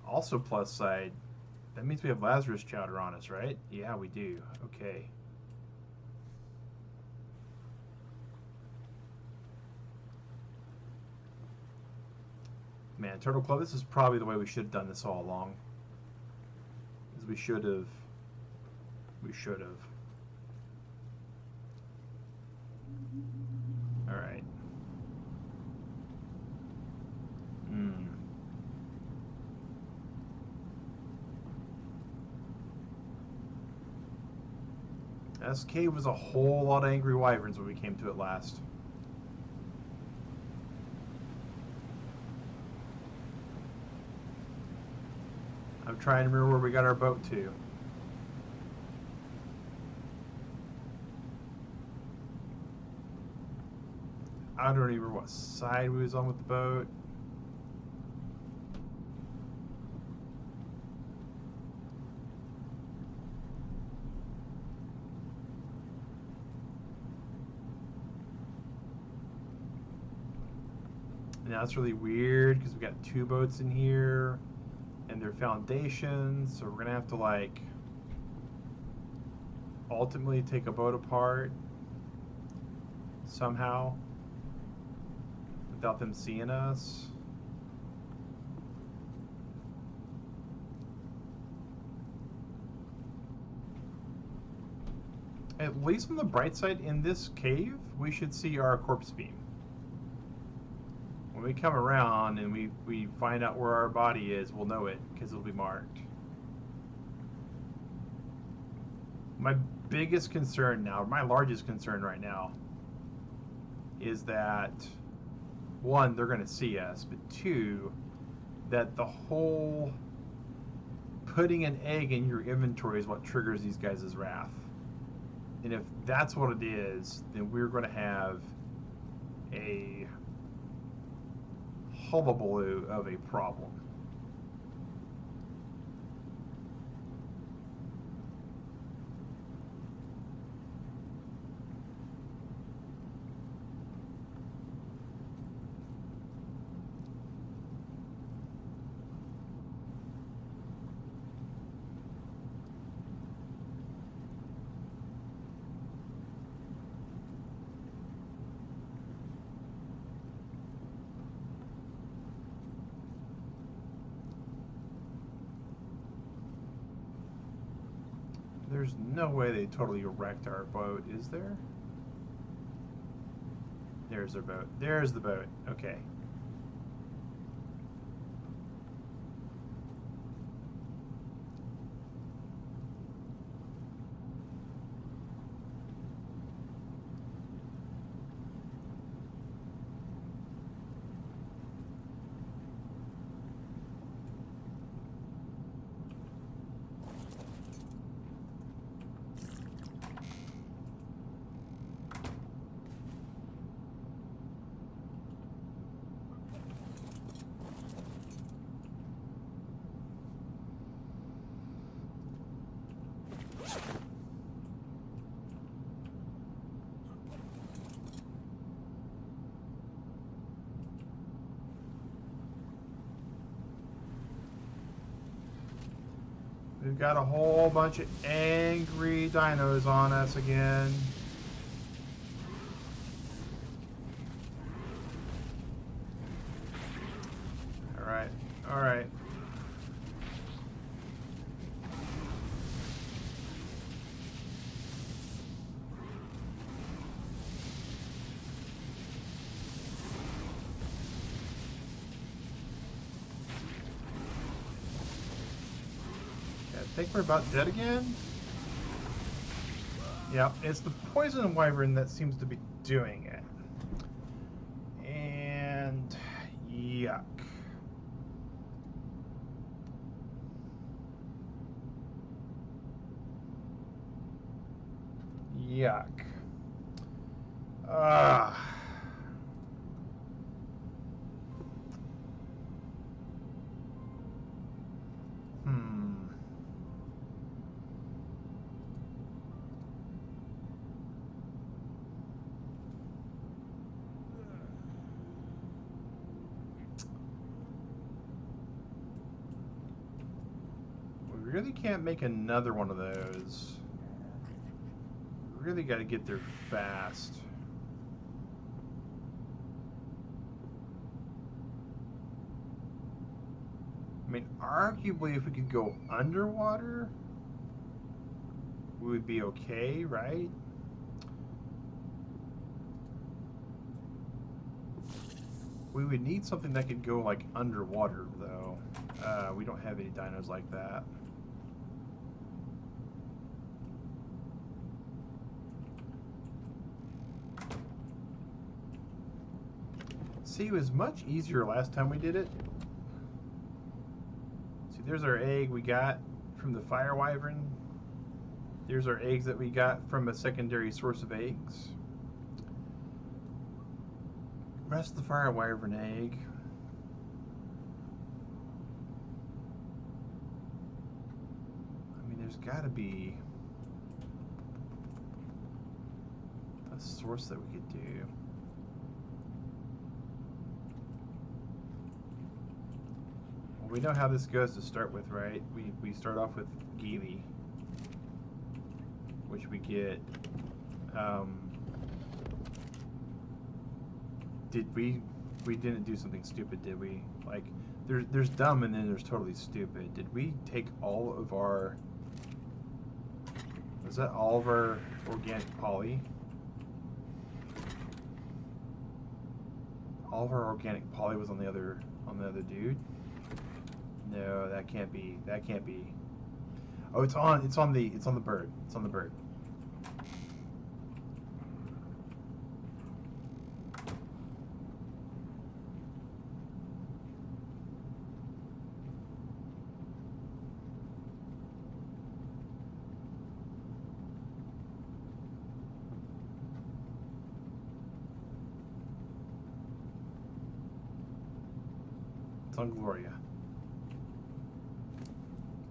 Also plus side, that means we have Lazarus chowder on us, right? Yeah, we do. Okay. Man, Turtle Club, this is probably the way we should have done this all along. Is we should have. We should have. All right. This cave was a whole lot of angry wyverns when we came to it last. I'm trying to remember where we got our boat to. I don't even remember what side we was on with the boat. Now it's really weird because we got two boats in here and their foundations, so we're gonna have to like ultimately take a boat apart somehow without them seeing us. At least on the bright side, in this cave, we should see our corpse beam. When we come around and we find out where our body is, we'll know it because it'll be marked. My biggest concern now, my largest concern right now, is that, one, they're going to see us, but two, that the whole putting an egg in your inventory is what triggers these guys' wrath. And if that's what it is, then we're going to have a hullabaloo of a problem. There's no way they totally wrecked our boat, is there? There's their boat. There's the boat. Okay. We've got a whole bunch of angry dinos on us again. Alright, alright. I think we're about dead again. Yeah, it's the poison wyvern that seems to be doing it. And yuck. Yuck. Ah. We really can't make another one of those. We really got to get there fast. I mean, arguably, if we could go underwater, we would be okay, right? We would need something that could go, like, underwater, though. We don't have any dinos like that. See, it was much easier last time we did it. See, there's our egg we got from the fire wyvern. There's our eggs that we got from a secondary source of eggs. Rest of the fire wyvern egg. I mean, there's got to be a source that we could do. Well, we know how this goes to start with, right? We start off with Geely, which we get. Did we didn't do something stupid, did we? Like, there's dumb and then there's totally stupid. Did we take all of our... Was that all of our organic poly? All of our organic poly was on the other dude? No, that can't be. That can't be. Oh, it's on the bird. It's on the bird. It's on Gloria.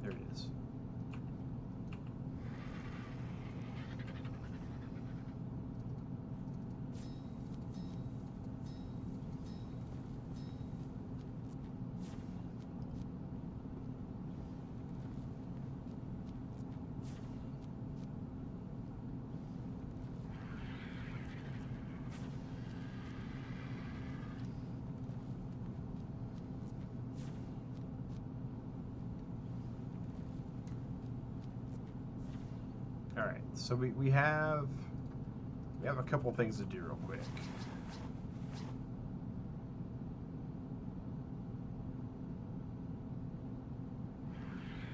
There it is. All right, so we have a couple things to do real quick.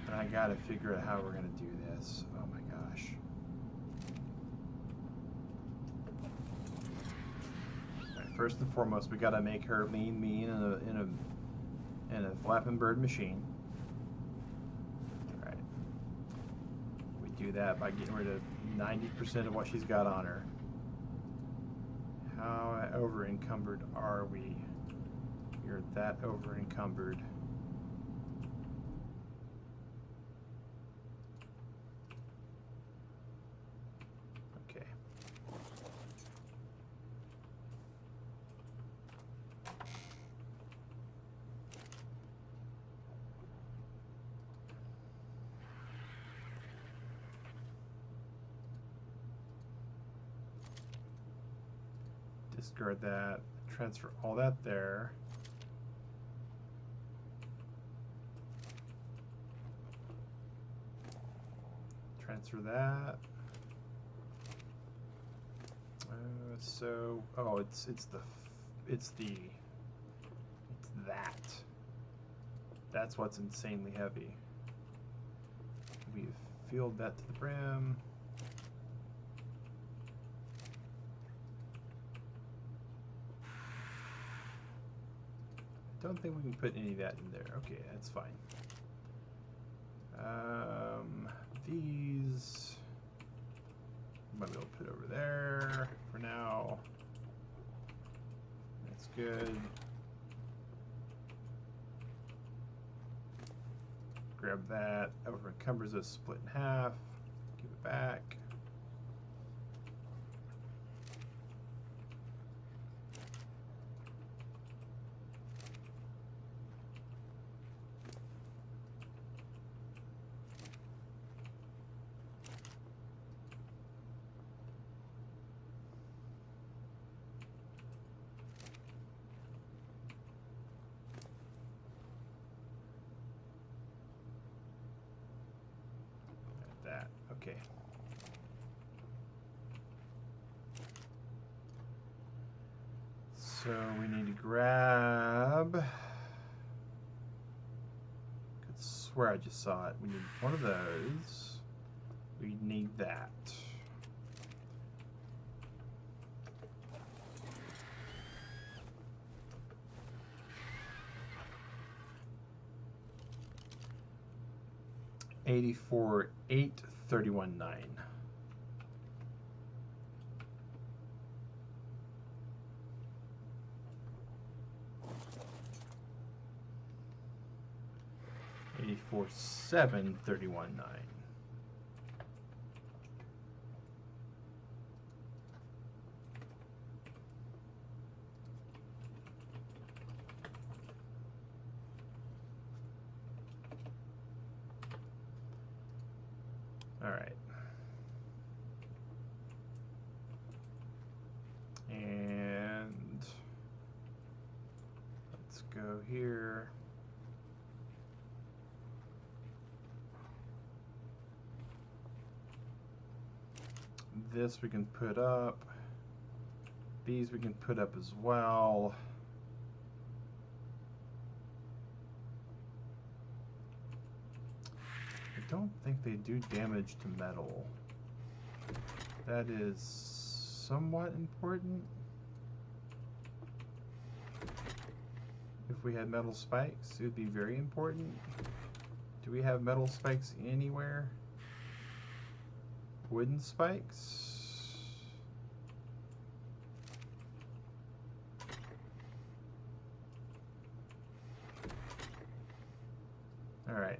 And I gotta figure out how we're gonna do this. Oh my gosh. All right, first and foremost, we gotta make her mean in a flapping bird machine. Do that by getting rid of 90% of what she's got on her. How over encumbered are we? You're that over encumbered. Okay. Discard that, transfer all that there. Transfer that. So, oh, it's that. That's what's insanely heavy. We've filled that to the brim. Don't think we can put any of that in there. Okay, that's fine. These might be able to put over there for now. That's good. Grab that. Over encumbers us, split in half. Give it back. Okay. So we need to grab. I could swear I just saw it. We need one of those. We need that. $84,831.9. $84,731.9. All right. This we can put up. These we can put up as well. I don't think they do damage to metal. That is somewhat important. If we had metal spikes, it would be very important. Do we have metal spikes anywhere? Wooden spikes? All right.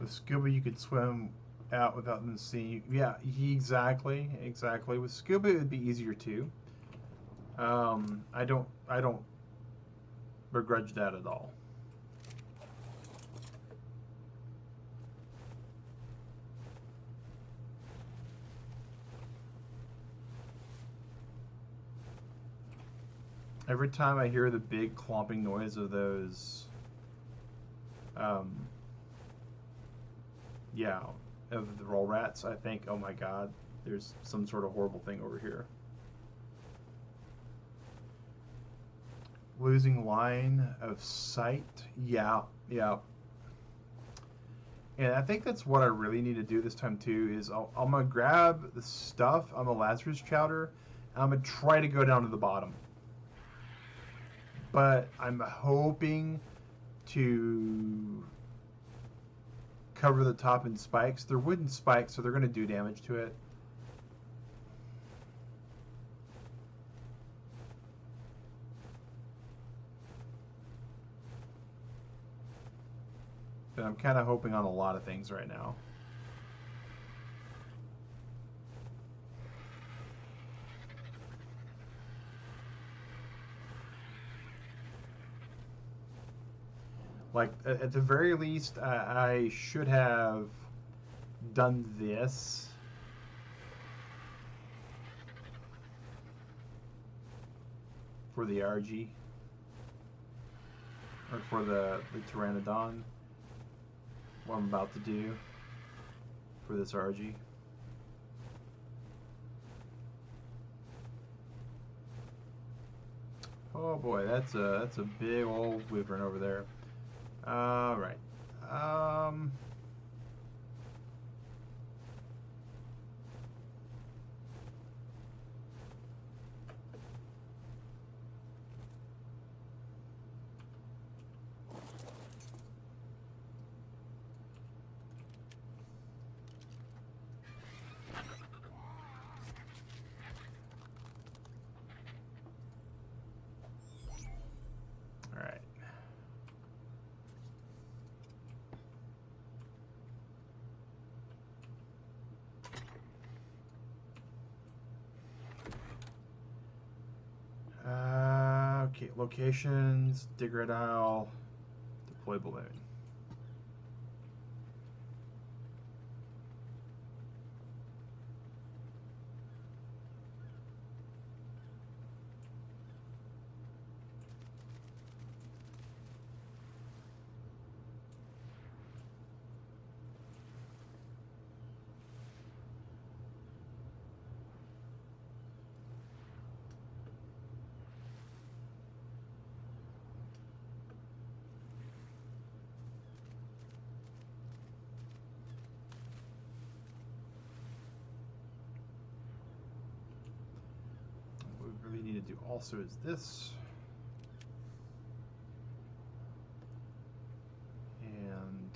With scuba, you could swim out without them seeing you. Yeah, exactly. With scuba, it would be easier too. I don't begrudge that at all. Every time I hear the big clomping noise of those, yeah, of the roll rats, I think, oh my god, there's some sort of horrible thing over here. Losing line of sight, yeah. And I think that's what I really need to do this time too, is I'm gonna grab the stuff on the Lazarus chowder, and I'm gonna try to go down to the bottom. But I'm hoping to cover the top in spikes. They're wooden spikes, so they're going to do damage to it. But I'm kind of hoping on a lot of things right now. Like, at the very least, I should have done this. For the RG. Or for the Pteranodon. What I'm about to do. For this RG. Oh boy, that's a big old wyvern over there. All right. Okay, locations, digger dial, deploy balloon. Need to do also is this, and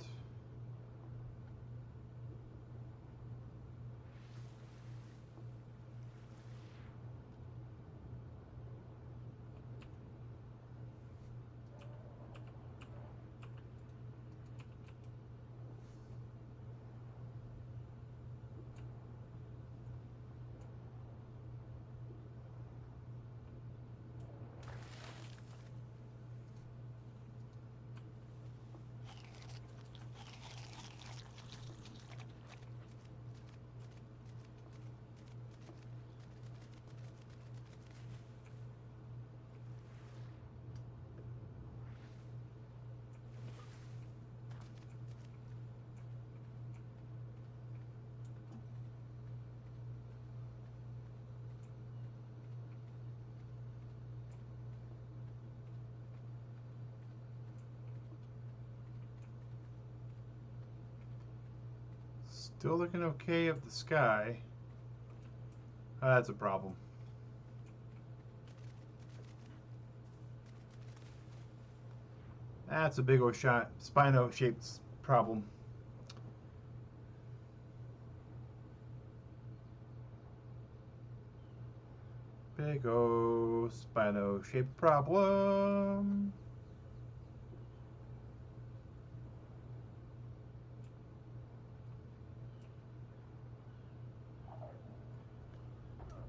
Still looking okay up the sky. That's a problem. That's a big old Spino-shaped problem. Big old Spino-shaped problem.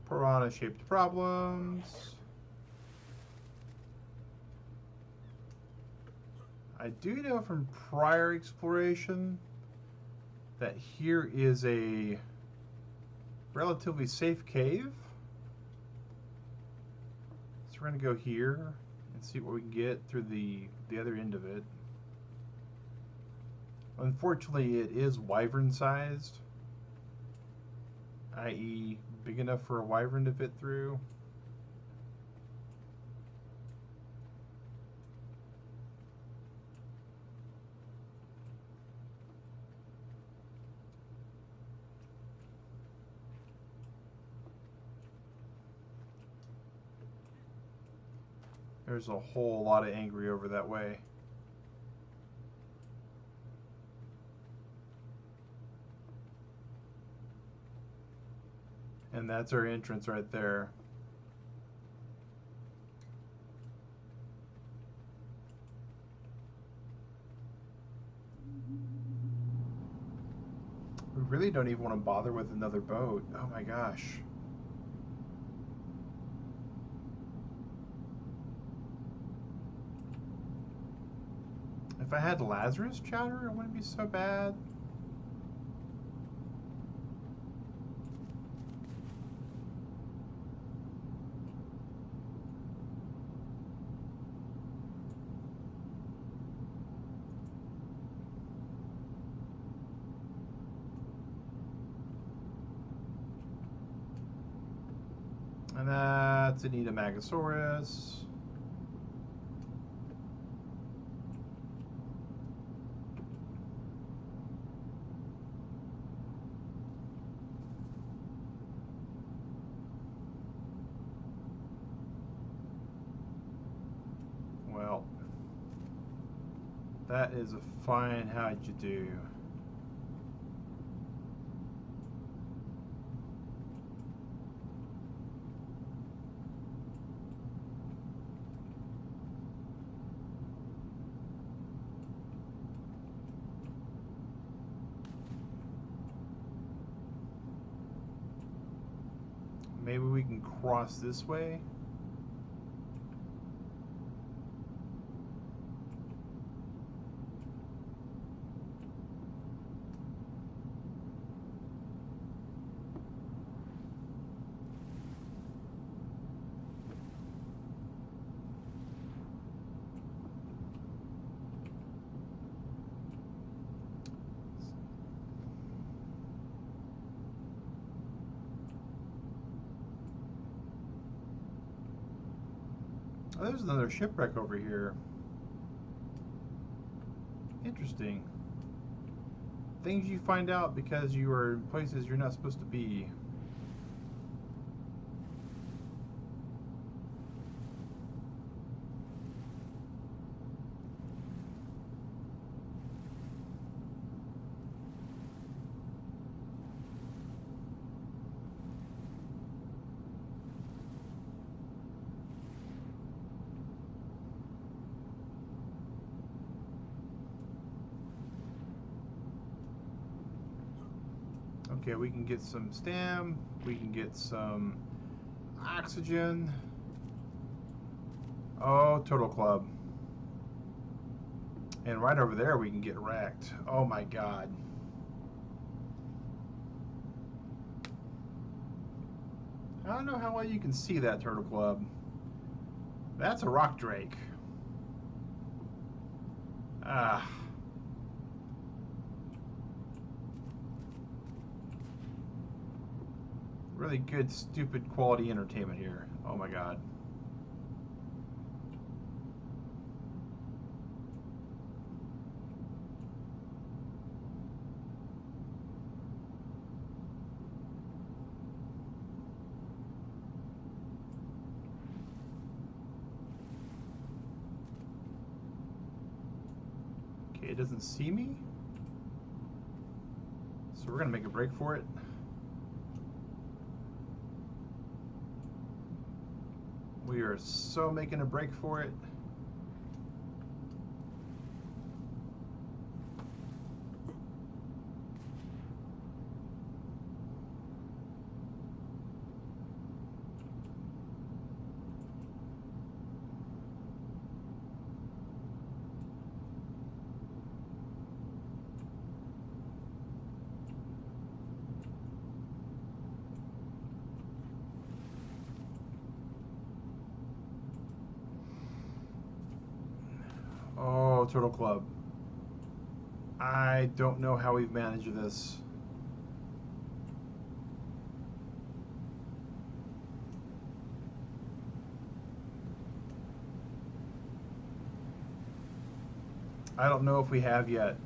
Piranha-shaped problems. I do know from prior exploration that here is a relatively safe cave. So we're going to go here and see what we can get through the other end of it. Unfortunately, it is wyvern-sized, i.e. big enough for a wyvern to fit through. There's a whole lot of angry over that way. And that's our entrance right there. We really don't even want to bother with another boat. Oh my gosh. If I had Lazarus chowder, it wouldn't be so bad. And that's Anita Magasaurus. Well, that is a fine how'd you do. Maybe we can cross this way. Oh, there's another shipwreck over here. Interesting. Things you find out because you are in places you're not supposed to be. Okay, we can get some stam, we can get some oxygen. Oh, Turtle Club. And right over there we can get wrecked. Oh my god. I don't know how well you can see that, Turtle Club. That's a rock drake. Ah. Really good, stupid quality entertainment here. Oh my god. it doesn't see me. So we're gonna make a break for it. We are so making a break for it. Oh, Turtle Club. I don't know how we've managed this. I don't know if we have yet.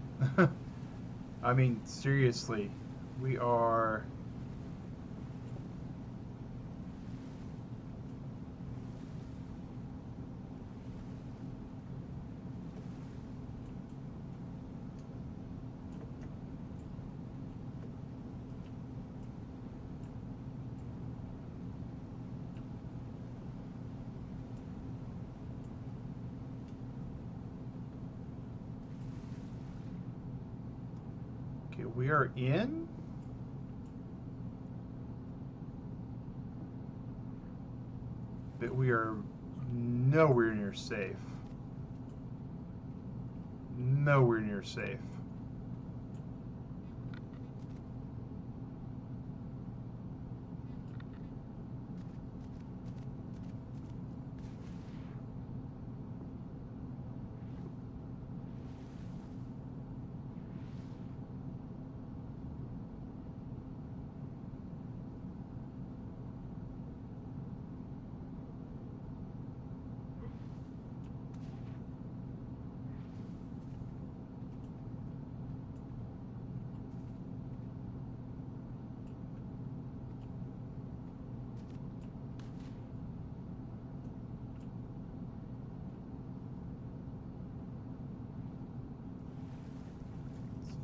I mean, seriously, we are... Okay, we are in. But we are nowhere near safe. Nowhere near safe.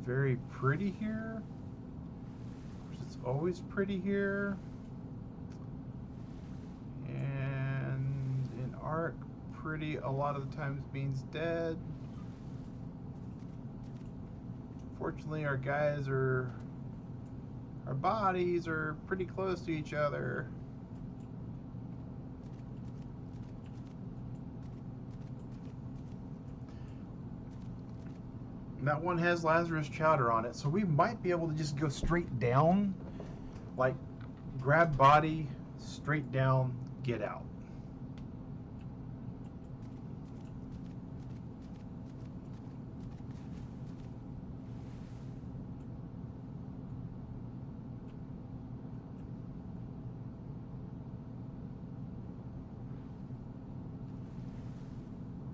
Very pretty here. It's always pretty here. And in arc, pretty a lot of the times means dead. Fortunately, our bodies are pretty close to each other. That one has Lazarus Chowder on it, so we might be able to just go straight down, like grab body, straight down, get out.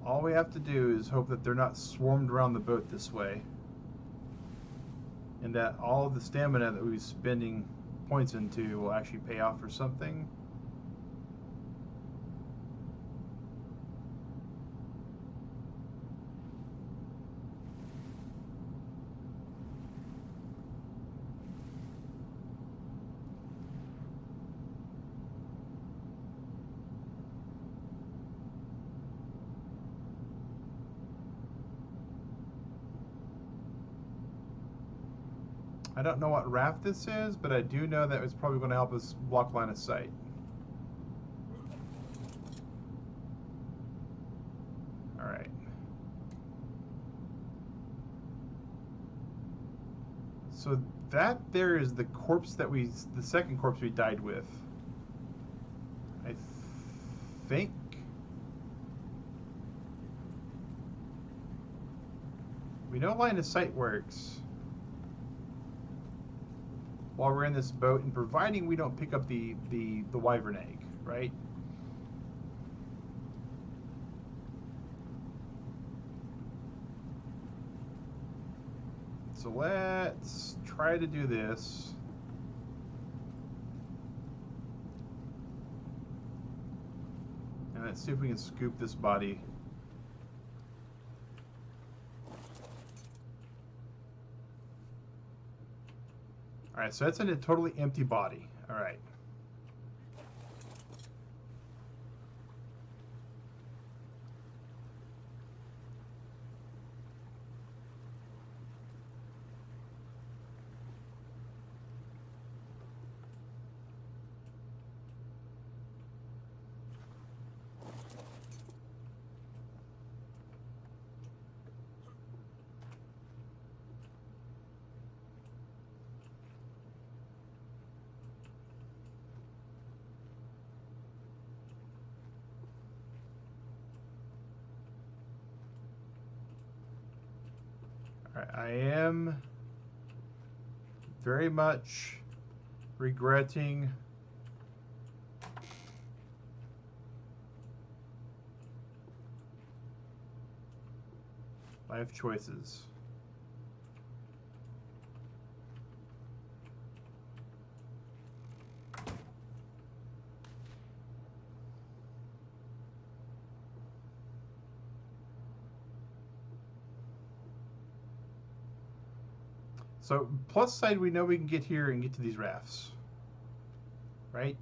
All we have to do is hope that they're not swarmed around the boat this way, and that all the stamina that we're spending points into will actually pay off for something. I don't know what raft this is, but I do know that it's probably going to help us block line of sight. Alright. So that there is the corpse that the second corpse we died with. I think. We know line of sight works while we're in this boat, and providing we don't pick up the wyvern egg, right? So let's try to do this. And let's see if we can scoop this body. Alright, so that's in a totally empty body. Alright. I am very much regretting life choices. So, plus side, we know we can get here and get to these rafts. Right?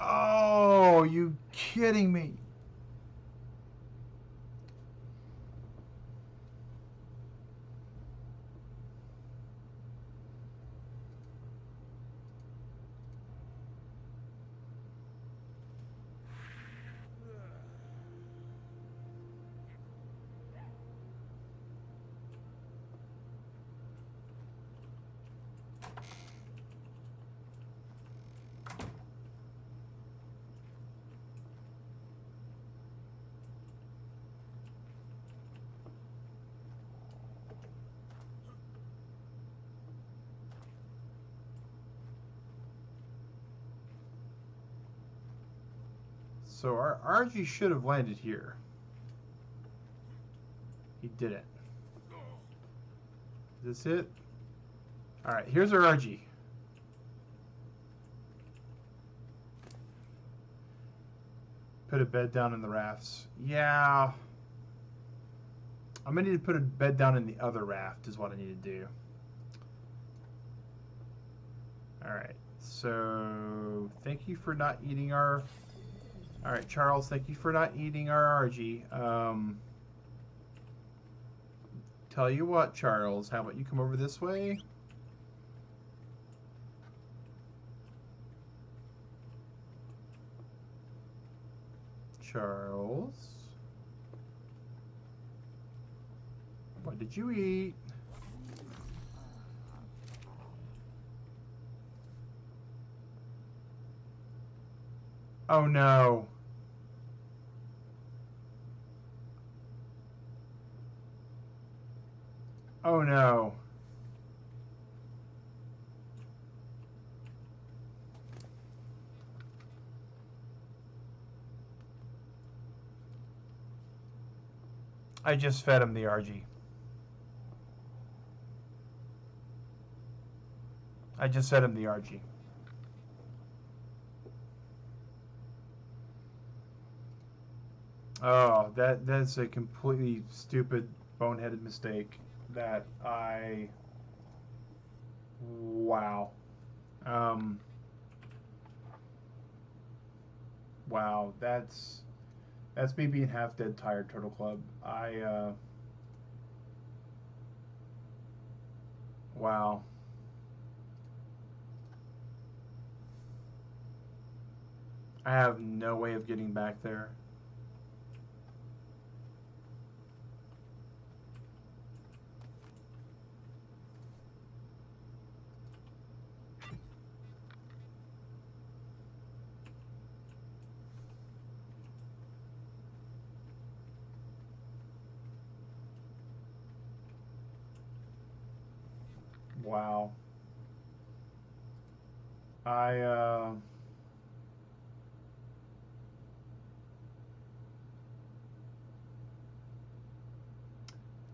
Oh, you kidding me? So our RG should have landed here. He didn't. Is this it? Alright, here's our RG. Put a bed down in the rafts. Yeah. I'm going to need to put a bed down in the other raft is what I need to do. Alright, so thank you for not eating our... Alright, Charles, thank you for not eating our RG. Tell you what, Charles, how about you come over this way? Charles? What did you eat? Oh no. Oh no. I just fed him the RG. I just fed him the RG. Oh, that's a completely stupid, boneheaded mistake that I... Wow. Wow, that's me being half dead tired, Turtle Club. Wow. I have no way of getting back there. Wow. I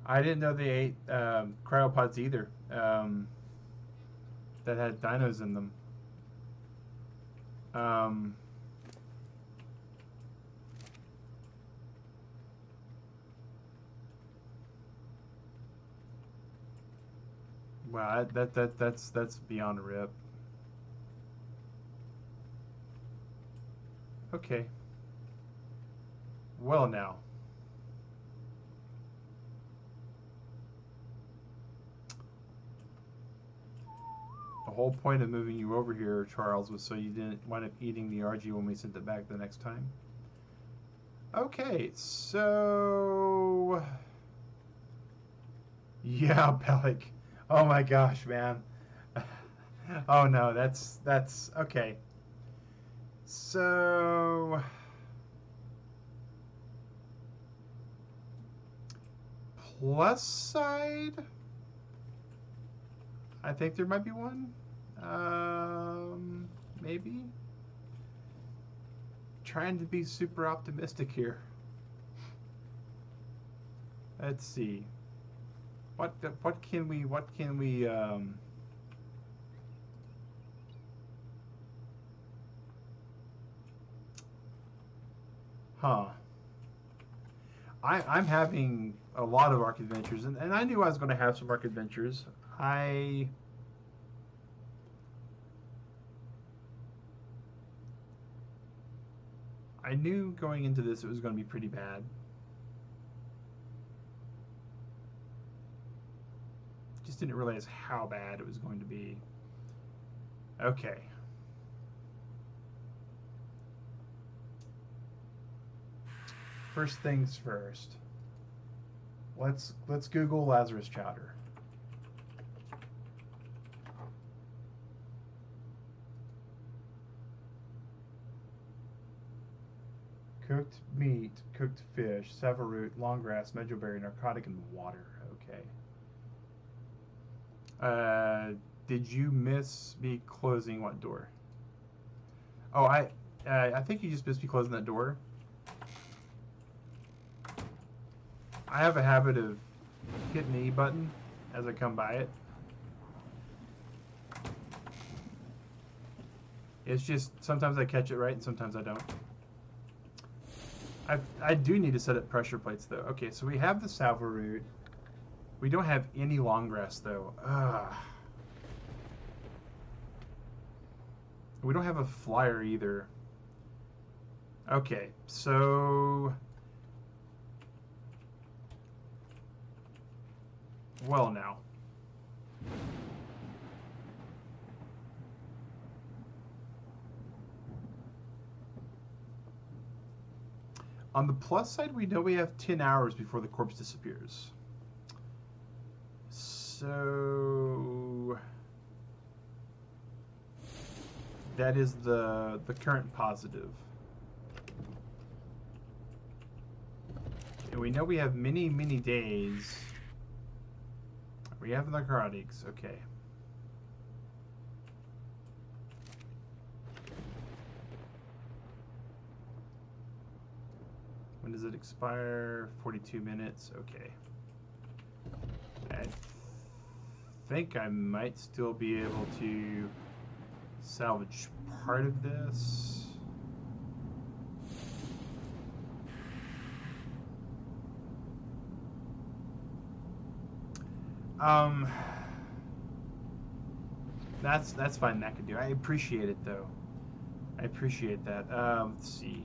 I didn't know they ate cryopods either. That had dinos in them. Um, wow, that's beyond a rip. Okay. Well now. The whole point of moving you over here, Charles, was so you didn't wind up eating the RG when we sent it back the next time. Okay, so yeah, Bellic. Oh my gosh, man. Oh no, that's okay. So plus side, I think there might be one. Maybe. Trying to be super optimistic here. Let's see. What can we huh. I'm having a lot of Arc Adventures, and I knew I was going to have some Arc Adventures. I knew going into this it was going to be pretty bad. Just didn't realize how bad it was going to be. Okay. First things first. Let's Google Lazarus chowder. Cooked meat, cooked fish, saveroot, longgrass, mejoberry, narcotic, and water. Okay. Did you miss me closing what door? Oh, I think you just missed me closing that door. I have a habit of hitting the E button as I come by it. It's just sometimes I catch it right and sometimes I don't. I do need to set up pressure plates though. Okay, so we have the saveroot. We don't have any longgrass though. We don't have a flyer either. Okay, so well now. On the plus side, we know we have 10 hours before the corpse disappears. So that is the current positive. And we know we have many days. We have narcotics, okay. When does it expire? 42 minutes, okay. I think I might still be able to salvage part of this. That's fine. That could do. I appreciate it though. I appreciate that. Let's see.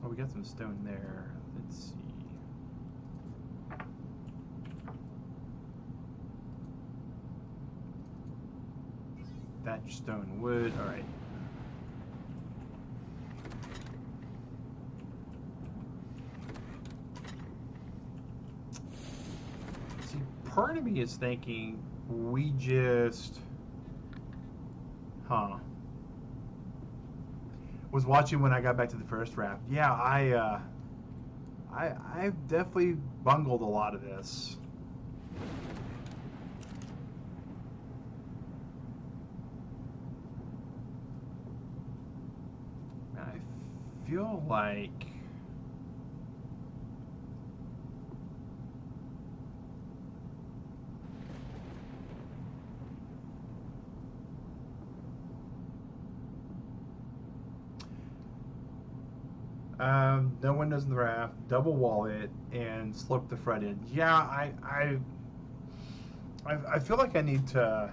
Oh, we got some stone there. Let's see. thatch, stone, wood. All right. See, part of me is thinking we just, was watching when I got back to the first raft. Yeah, I've definitely bungled a lot of this. I feel like no windows in the raft, double wall it, and slope the front end. Yeah, I feel like I need to.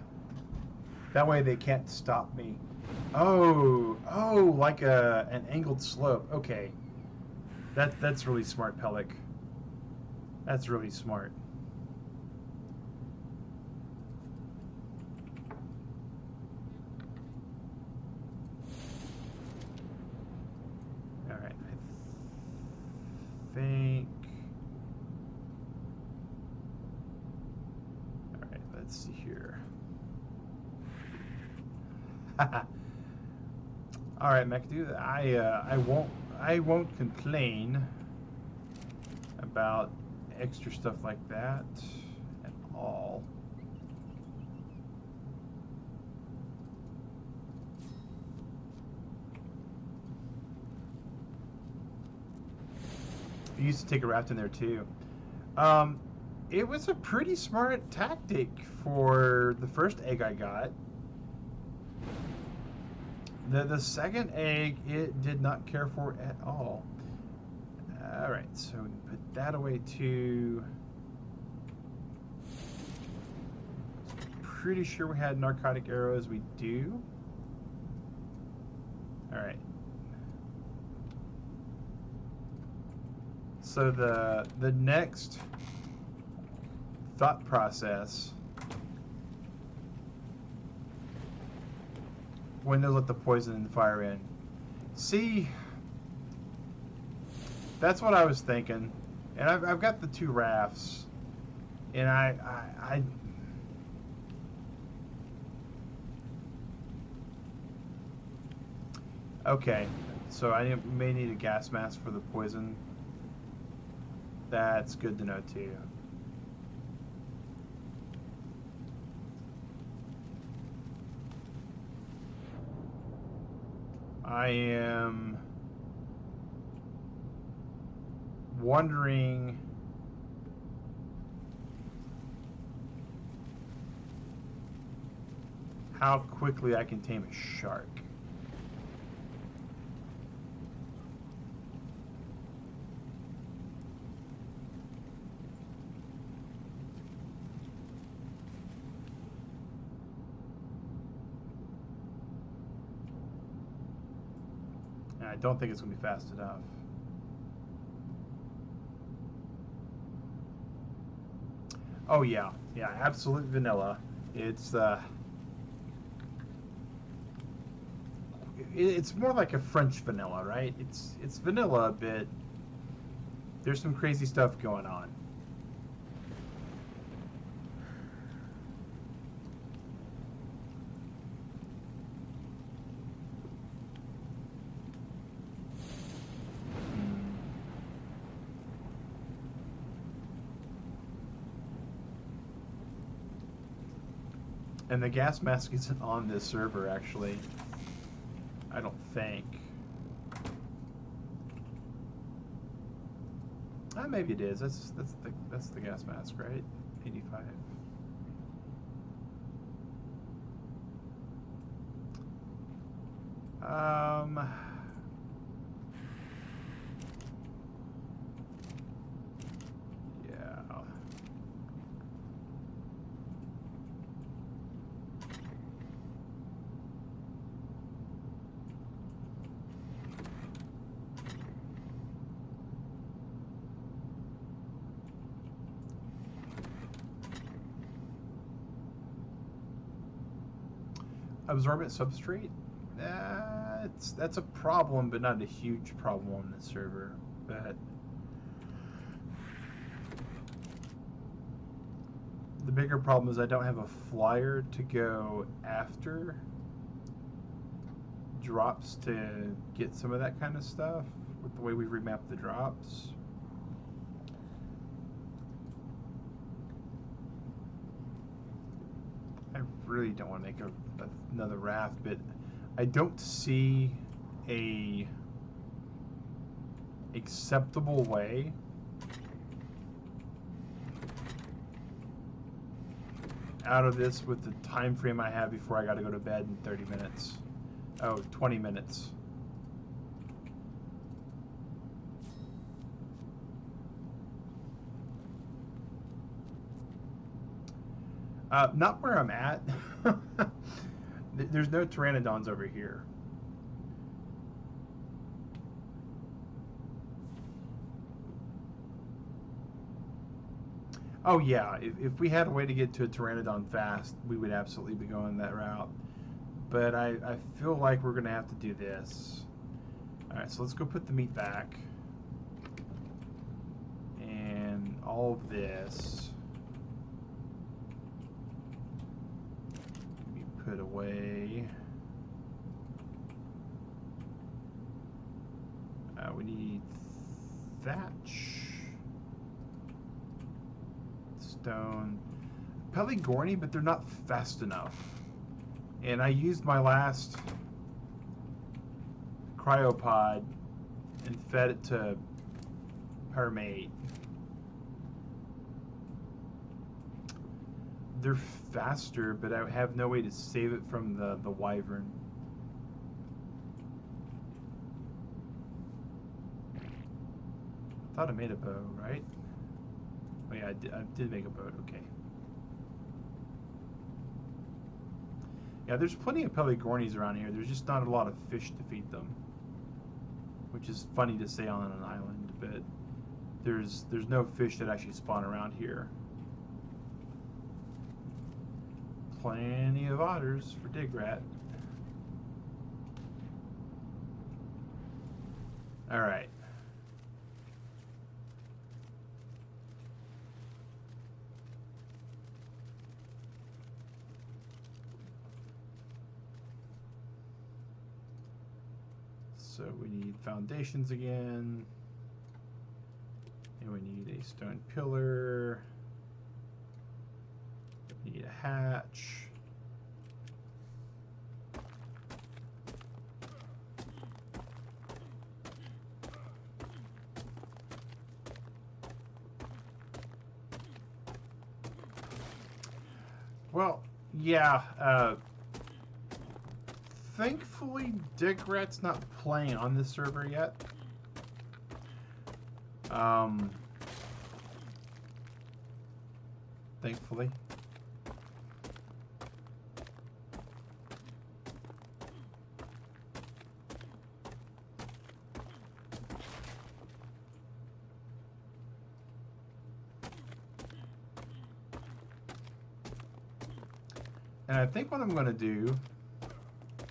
That way they can't stop me. Oh, like an angled slope. Okay, that's really smart, Pellic. That's really smart. All right, I think. All right, let's see here. All right, McAdoo. I won't complain about extra stuff like that at all. I used to take a raft in there too. It was a pretty smart tactic for the first egg I got. The second egg, it did not care for at all. All right, so we can put that away too. Pretty sure we had narcotic arrows. We do. All right. So the next thought process, when they let the poison and fire in. See, that's what I was thinking. And I've got the two rafts, and I okay, so I may need a gas mask for the poison. That's good to know too. I am wondering how quickly I can tame a shark. I don't think it's going to be fast enough. Oh yeah, absolute vanilla. It's more like a French vanilla, right? It's vanilla, but there's some crazy stuff going on. And the gas mask isn't on this server, actually. I don't think. Maybe it is. That's the gas mask, right? 85. Yeah. absorbent substrate. That's a problem, but not a huge problem on this server. But the bigger problem is I don't have a flyer to go after drops to get some of that kind of stuff with the way we've remapped the drops. I really don't want to make another raft, but I don't see a acceptable way out of this with the time frame I have before I got to go to bed in 30 minutes. Oh, 20 minutes. Not where I'm at. There's no pteranodons over here. Oh yeah, if we had a way to get to a pteranodon fast, we would absolutely be going that route. But I feel like we're going to have to do this. Alright, so let's go put the meat back. And all of this we put away. We need thatch. Stone. Peligorni, but they're not fast enough. And I used my last cryopod and fed it to Hermate. They're faster, but I have no way to save it from the wyvern. I thought I made a bow, right? Oh yeah, I did make a boat, okay. Yeah, there's plenty of Peligornis around here. There's just not a lot of fish to feed them. Which is funny to say on an island, but there's no fish that actually spawn around here. Plenty of otters for Digrat. Alright. So we need foundations again, and we need a stone pillar, we need a hatch, well, yeah, thankfully, Digrat's not playing on this server yet. Thankfully. And I think what I'm going to do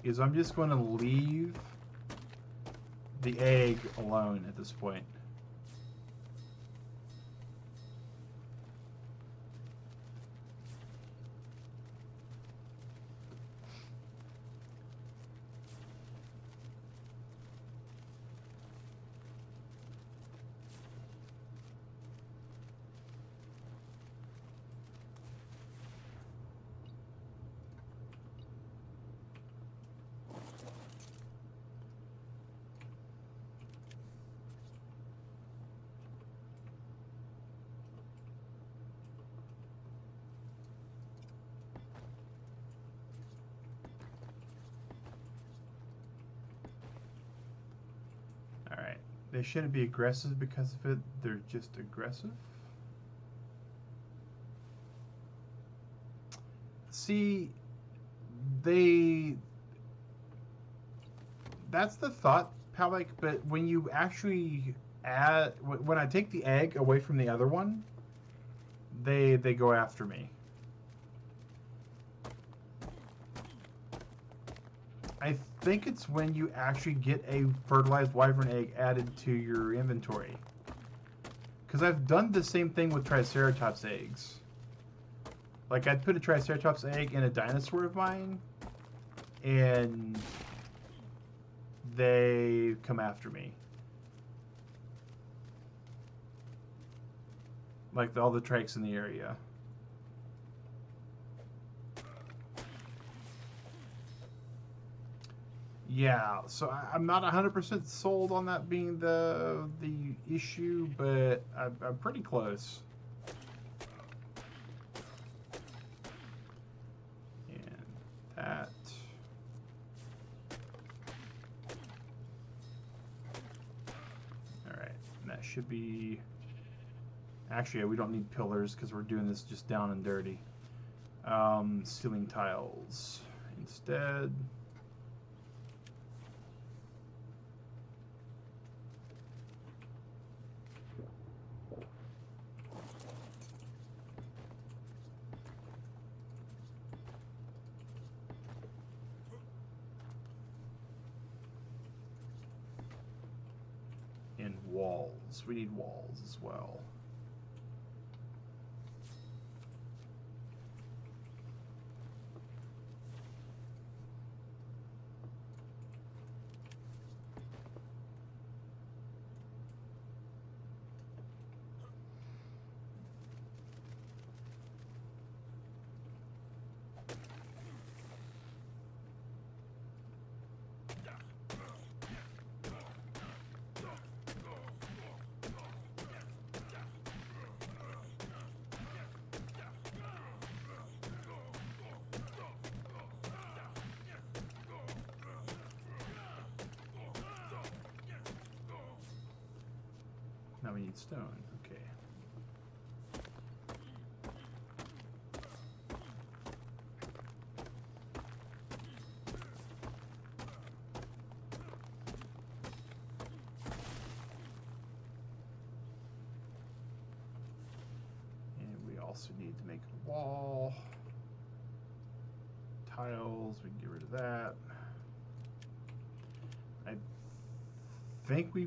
is I'm just going to leave the egg alone at this point. Alright, they shouldn't be aggressive because of it, they're just aggressive. See, that's the thought, Palik, but when you actually add, when I take the egg away from the other one, they go after me. I think it's when you actually get a fertilized wyvern egg added to your inventory. Because I've done the same thing with Triceratops eggs. Like, I'd put a Triceratops egg in a dinosaur of mine, and they come after me. Like all the trikes in the area. Yeah, so I'm not 100% sold on that being the issue, but I'm pretty close. And that. All right, and that should be. Actually, we don't need pillars because we're doing this just down and dirty. Ceiling tiles instead. And walls. We need walls as well. Now we need stone. Okay. And we also need to make a wall. Tiles, we can get rid of that. I think we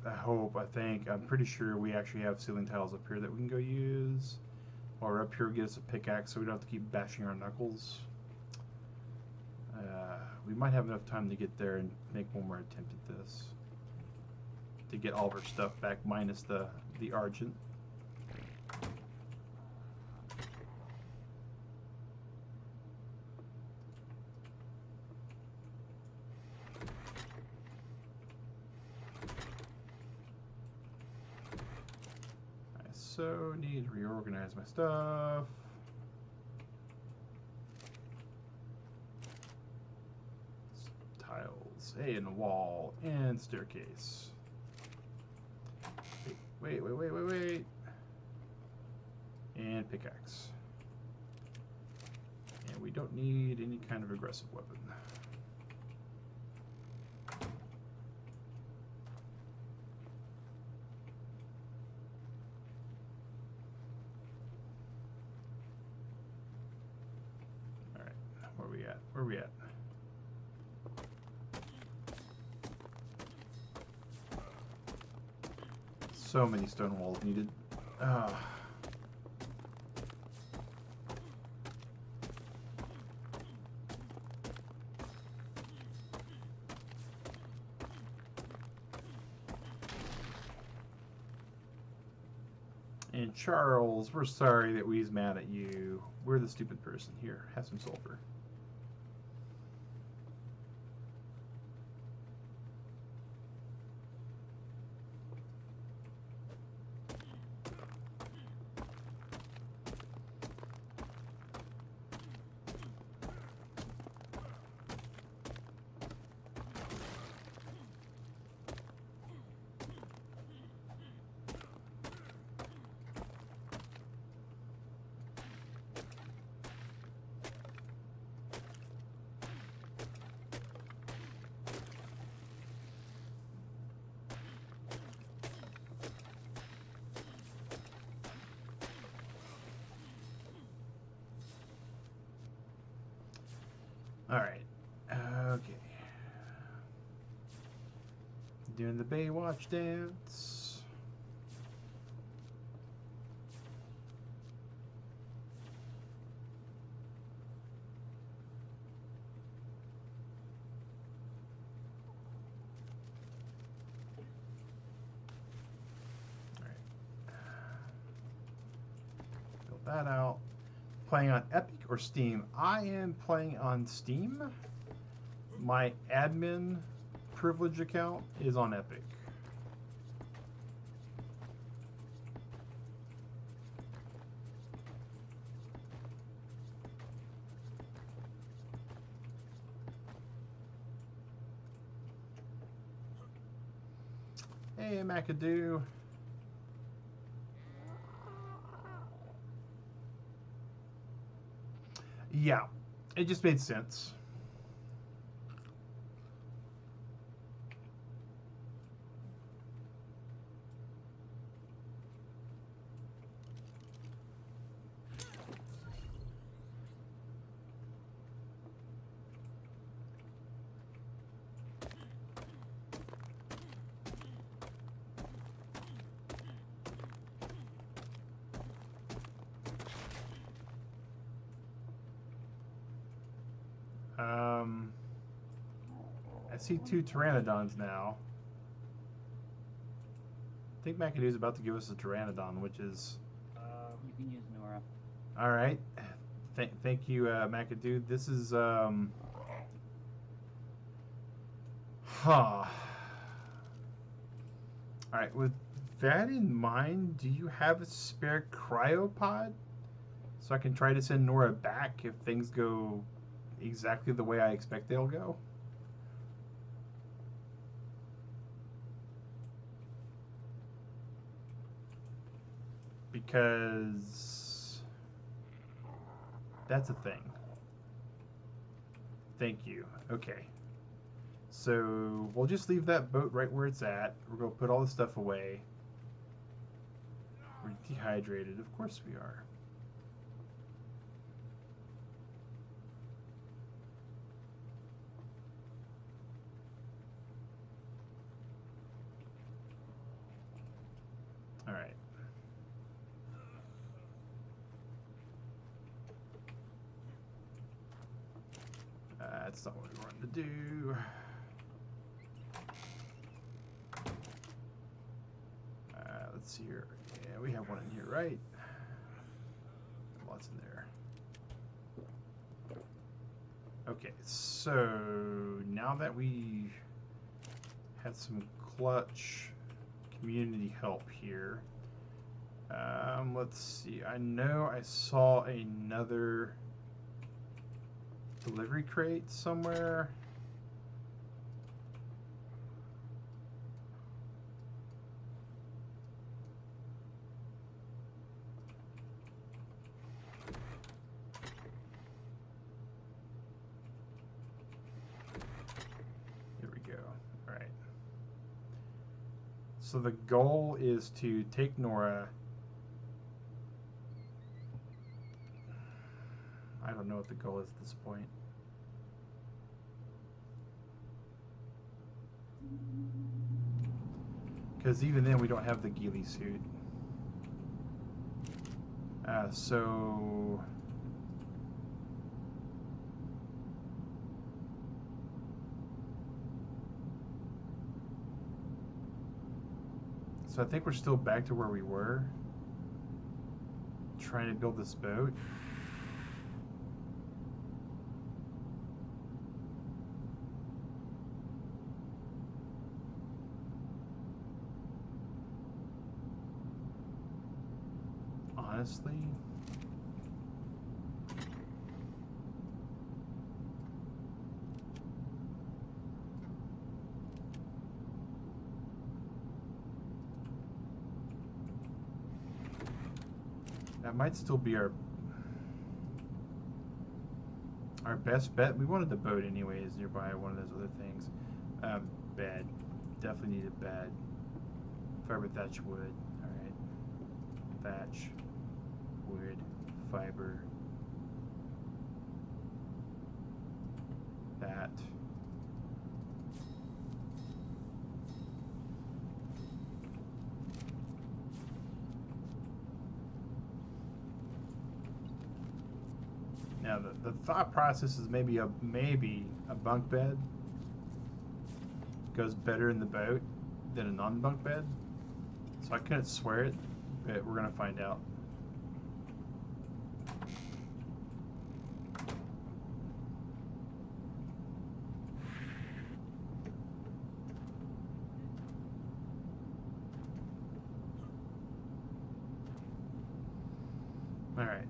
I hope, I think, I'm pretty sure we actually have ceiling tiles up here that we can go use. Or up here, get us a pickaxe so we don't have to keep bashing our knuckles. We might have enough time to get there and make one more attempt at this. To get all of our stuff back, minus the argent. So need to reorganize my stuff. Tiles, and a wall, and staircase. Wait. And pickaxe. And we don't need any kind of aggressive weapon. Where are we at? So many stone walls needed. And Charles, we're sorry that we's mad at you. We're the stupid person. Here, have some sulfur. All right. Okay. Doing the Baywatch dance. All right. Build that out. Playing on Epic or Steam? I am playing on Steam. My admin privilege account is on Epic. Hey, McAdoo. Yeah, it just made sense. I see 2 pteranodons now. I think McAdoo's about to give us a pteranodon, which is... You can use Nora. All right. Thank you, McAdoo. This is... All right, with that in mind, do you have a spare cryopod? So I can try to send Nora back if things go exactly the way I expect they'll go? Because that's a thing. Thank you. Okay. So we'll just leave that boat right where it's at. We're going to put all this stuff away. We're dehydrated. Of course we are. All right. That's not what we wanted to do. Let's see here. Yeah, we have one in here, right? Lots in there. Okay, so now that we had some clutch community help here, let's see. I know I saw another delivery crate somewhere. Here we go. All right. So the goal is to take Nora. I don't know what the goal is at this point. Because even then we don't have the ghillie suit. So I think we're still back to where we were, trying to build this boat. Honestly, that might still be our best bet. We wanted the boat anyways nearby one of those other things. Bed. Definitely need a bed. Fiber thatch wood. Alright. Thatch. Wood. Fiber. that. Now the thought process is maybe a bunk bed goes better in the boat than a non-bunk bed. So I couldn't swear it, but we're gonna find out. All right.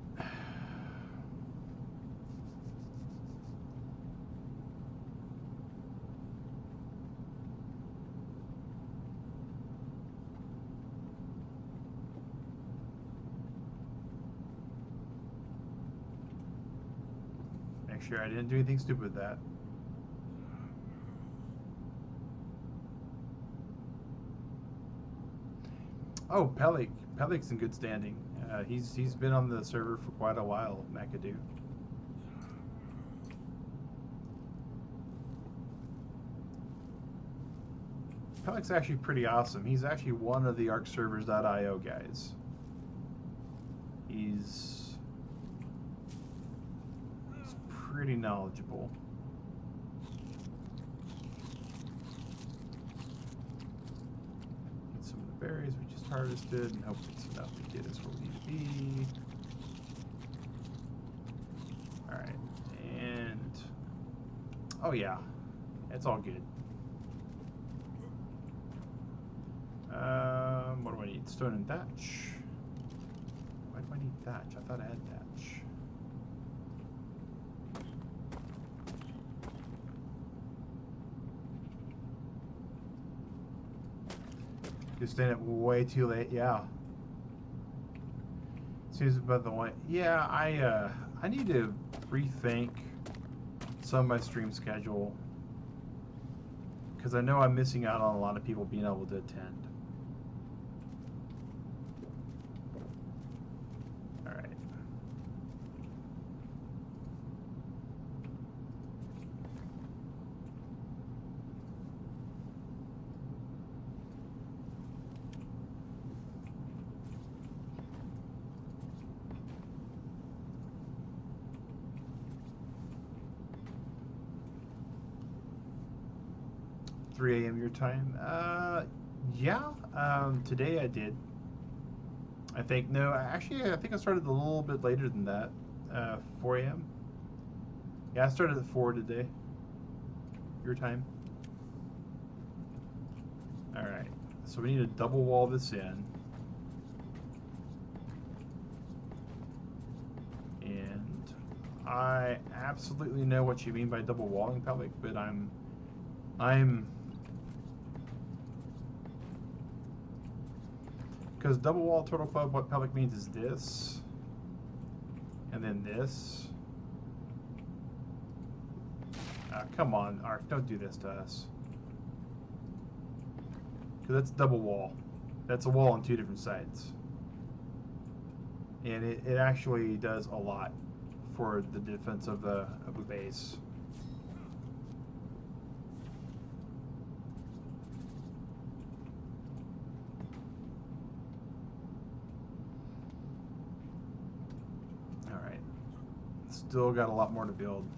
Make sure I didn't do anything stupid with that. Oh, Pelik. Pelik's in good standing. He's been on the server for quite a while, McAdoo. Pelik's actually pretty awesome. He's actually one of the arcservers.io guys. He's pretty knowledgeable. Get some of the berries we just harvested and hope it's enough to get us where we need to be. Alright, and oh yeah, it's all good. What do I need? Stone and thatch. Why do I need thatch? I thought I had thatch. Just staying up way too late. Yeah. Seems about the way. Yeah, I need to rethink some of my stream schedule because I know I'm missing out on a lot of people being able to attend. All right. $3 a.m. your time? Yeah. Today I did. I think, no, actually, I think I started a little bit later than that. 4 a.m. Yeah, I started at 4 today. Your time. Alright. So we need to double wall this in. And I absolutely know what you mean by double walling, Pelik, but I'm because double wall Turtle Club, what Pelik means is this, and then this. Come on, Ark, don't do this to us. Because that's double wall. That's a wall on two different sides. And it actually does a lot for the defense of a base. Still got a lot more to build.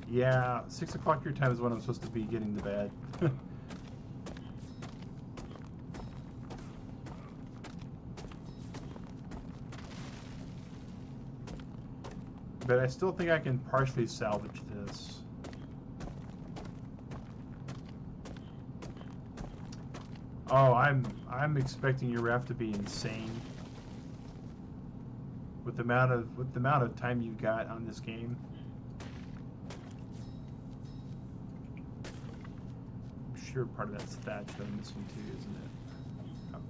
Yeah, 6 o'clock your time is when I'm supposed to be getting to bed. But I still think I can partially salvage this. Oh, I'm expecting your raft to be insane. With the amount of time you've got on this game. I'm sure part of that's thatch that I'm missing too, isn't it? Oh.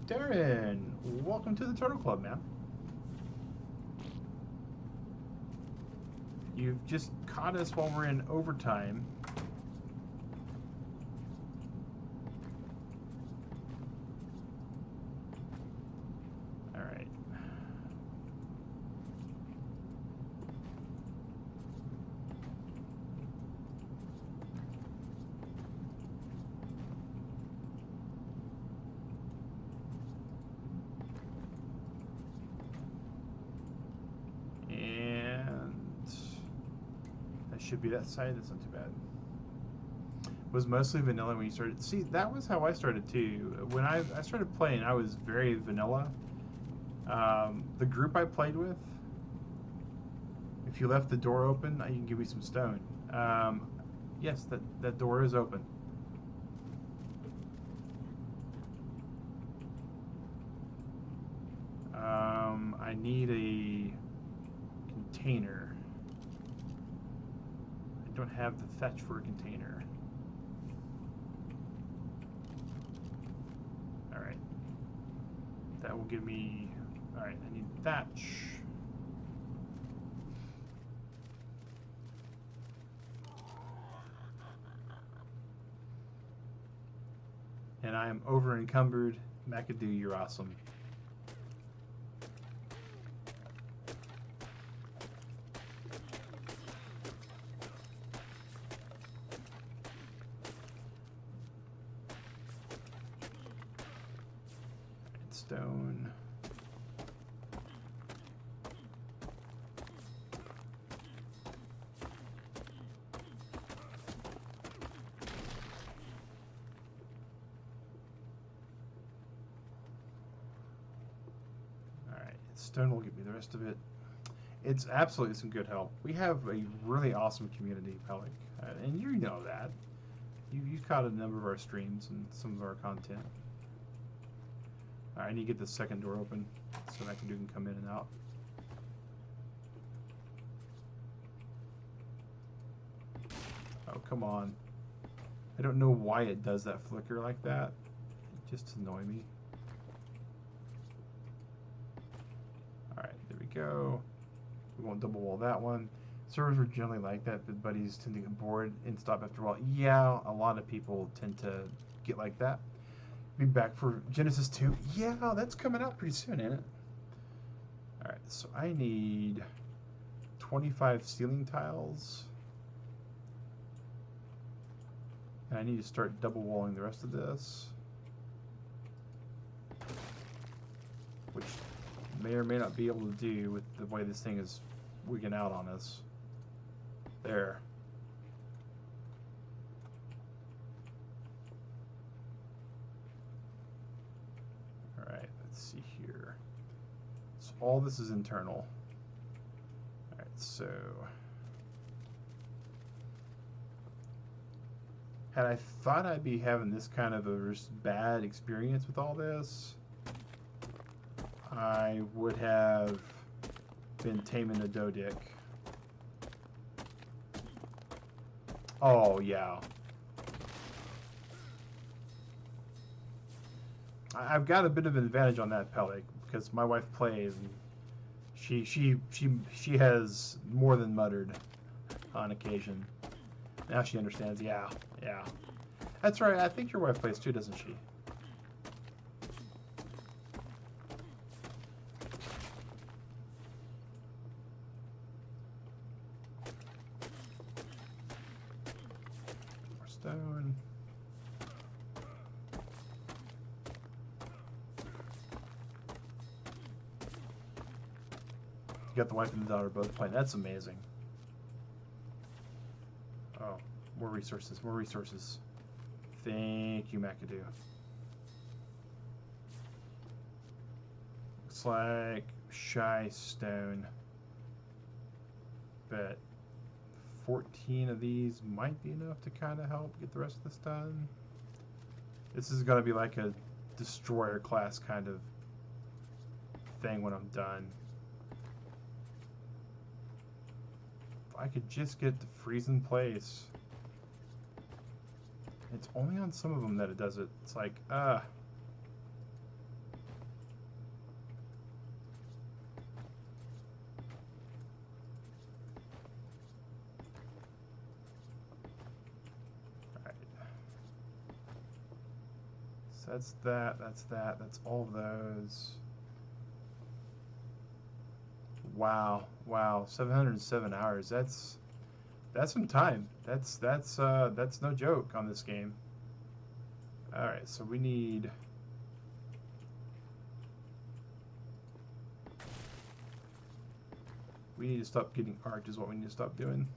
Darren, welcome to the Turtle Club, man. You've just caught us while we're in overtime. All right. Should be that side. That's not too bad. Was mostly vanilla when you started. See, that was how I started too. When I started playing, I was very vanilla. The group I played with, if you left the door open, you can give me some stone. Yes, that door is open. I need a container. Don't have the fetch for a container. All right, that will give me. All right, I need thatch. And I am over encumbered. McAdoo, you're awesome. Stone. All right, stone will give me the rest of it. It's absolutely some good help. We have a really awesome community, Pelic, and you know that. You've caught a number of our streams and some of our content. I need to get the second door open so that McAdoo can come in and out. Oh, come on. I don't know why it does that flicker like that. It just annoys me. Alright, there we go. We won't double wall that one. Servers are generally like that, but buddies tend to get bored and stop after a while. Yeah, a lot of people tend to get like that. Be back for Genesis 2. Yeah, that's coming out pretty soon, ain't it? Alright, so I need 25 ceiling tiles. And I need to start double walling the rest of this. Which may or may not be able to do with the way this thing is wigging out on us. There. Alright, let's see here. So all this is internal. Alright, so had I thought I'd be having this kind of a bad experience with all this, I would have been taming a doe dick. Oh, yeah. I've got a bit of an advantage on that, Pelic, because my wife plays, and she has more than muttered on occasion. Now she understands. Yeah, yeah. That's right. I think your wife plays too, doesn't she? More stone. You got the wife and the daughter both playing. That's amazing. Oh, more resources, more resources. Thank you, McAdoo. Looks like shy stone. Bet 14 of these might be enough to kind of help get the rest of this done. This is going to be like a destroyer class kind of thing when I'm done. If I could just get the freeze in place. It's only on some of them that it does it. It's like, that's that, that's that, that's all of those. Wow, wow, 707 hours. That's some time. That's no joke on this game. All right, so we need to stop getting arced is what we need to stop doing.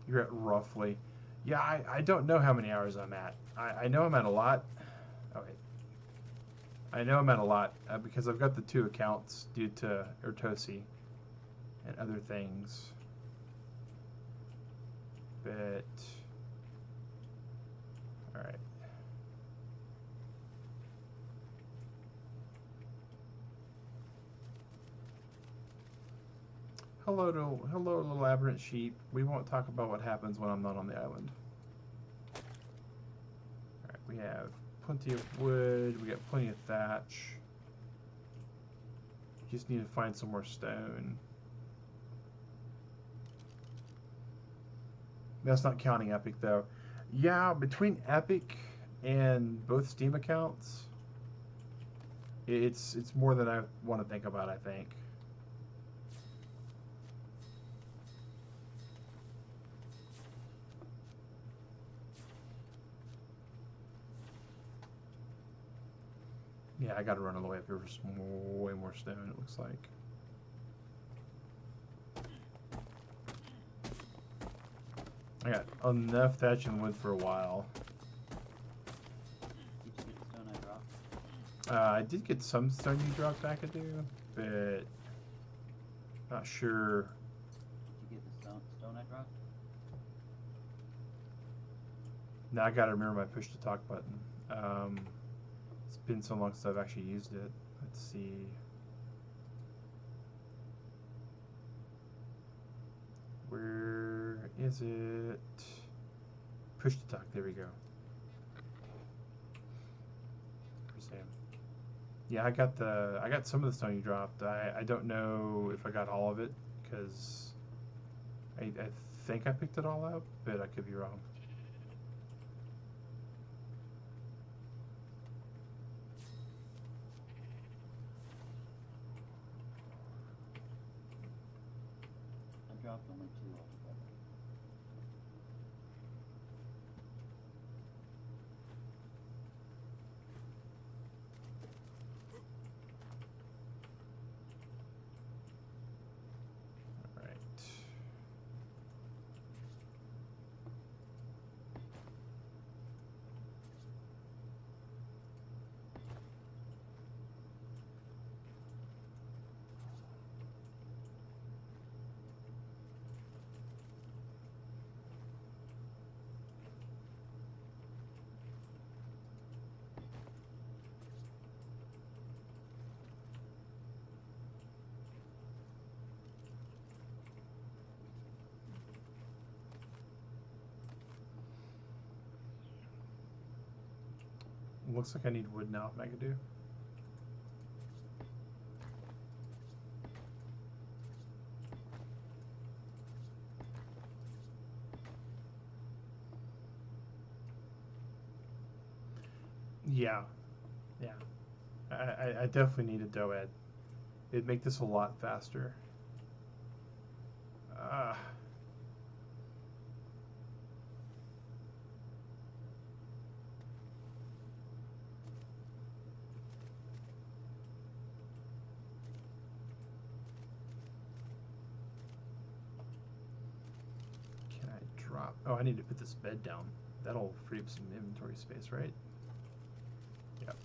You're at roughly. Yeah, I don't know how many hours I'm at. I know I'm at a lot. Oh, wait. I know I'm at a lot because I've got the 2 accounts due to Urtosi and other things. But, alright. Hello, little aberrant sheep. We won't talk about what happens when I'm not on the island. Alright, we have plenty of wood. We got plenty of thatch. Just need to find some more stone. That's not counting Epic, though. Yeah, between Epic and both Steam accounts, it's more than I want to think about, I think. Yeah, I gotta run all the way up here for some way more stone, it looks like. I got enough thatch and wood for a while. Did you get the stone I dropped? I did get some stone you dropped back at you, but not sure. Did you get the stone I dropped? Now I gotta remember my push to talk button. It's been so long since I've actually used it. Let's see. Where is it? Push to talk. There we go. Yeah, I got some of the stone you dropped. I don't know if I got all of it because I think I picked it all up, but I could be wrong. I dropped only 2 altogether. Looks like I need wood now if I could do. Yeah. Yeah. I definitely need a doed. It'd make this a lot faster. Oh, I need to put this bed down. That'll free up some inventory space, right? Yep.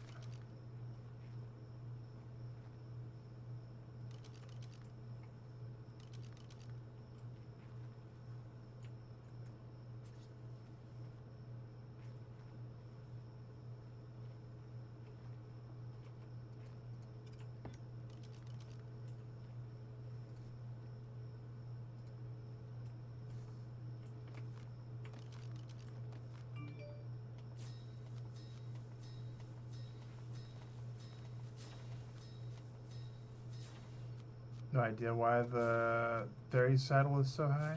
No idea why the Theres saddle is so high.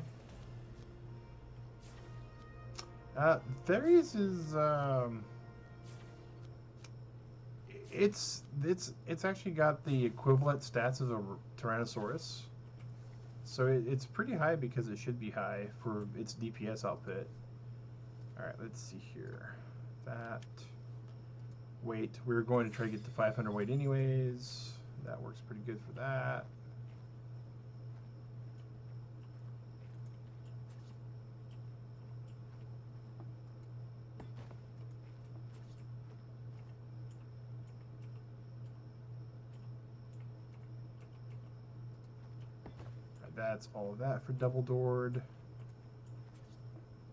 Theres is It's actually got the equivalent stats of a Tyrannosaurus, so it's pretty high because it should be high for its DPS output. All right, let's see here. That weight, we were going to try to get to 500 weight anyways. That works pretty good for that. That's all of that for double doored.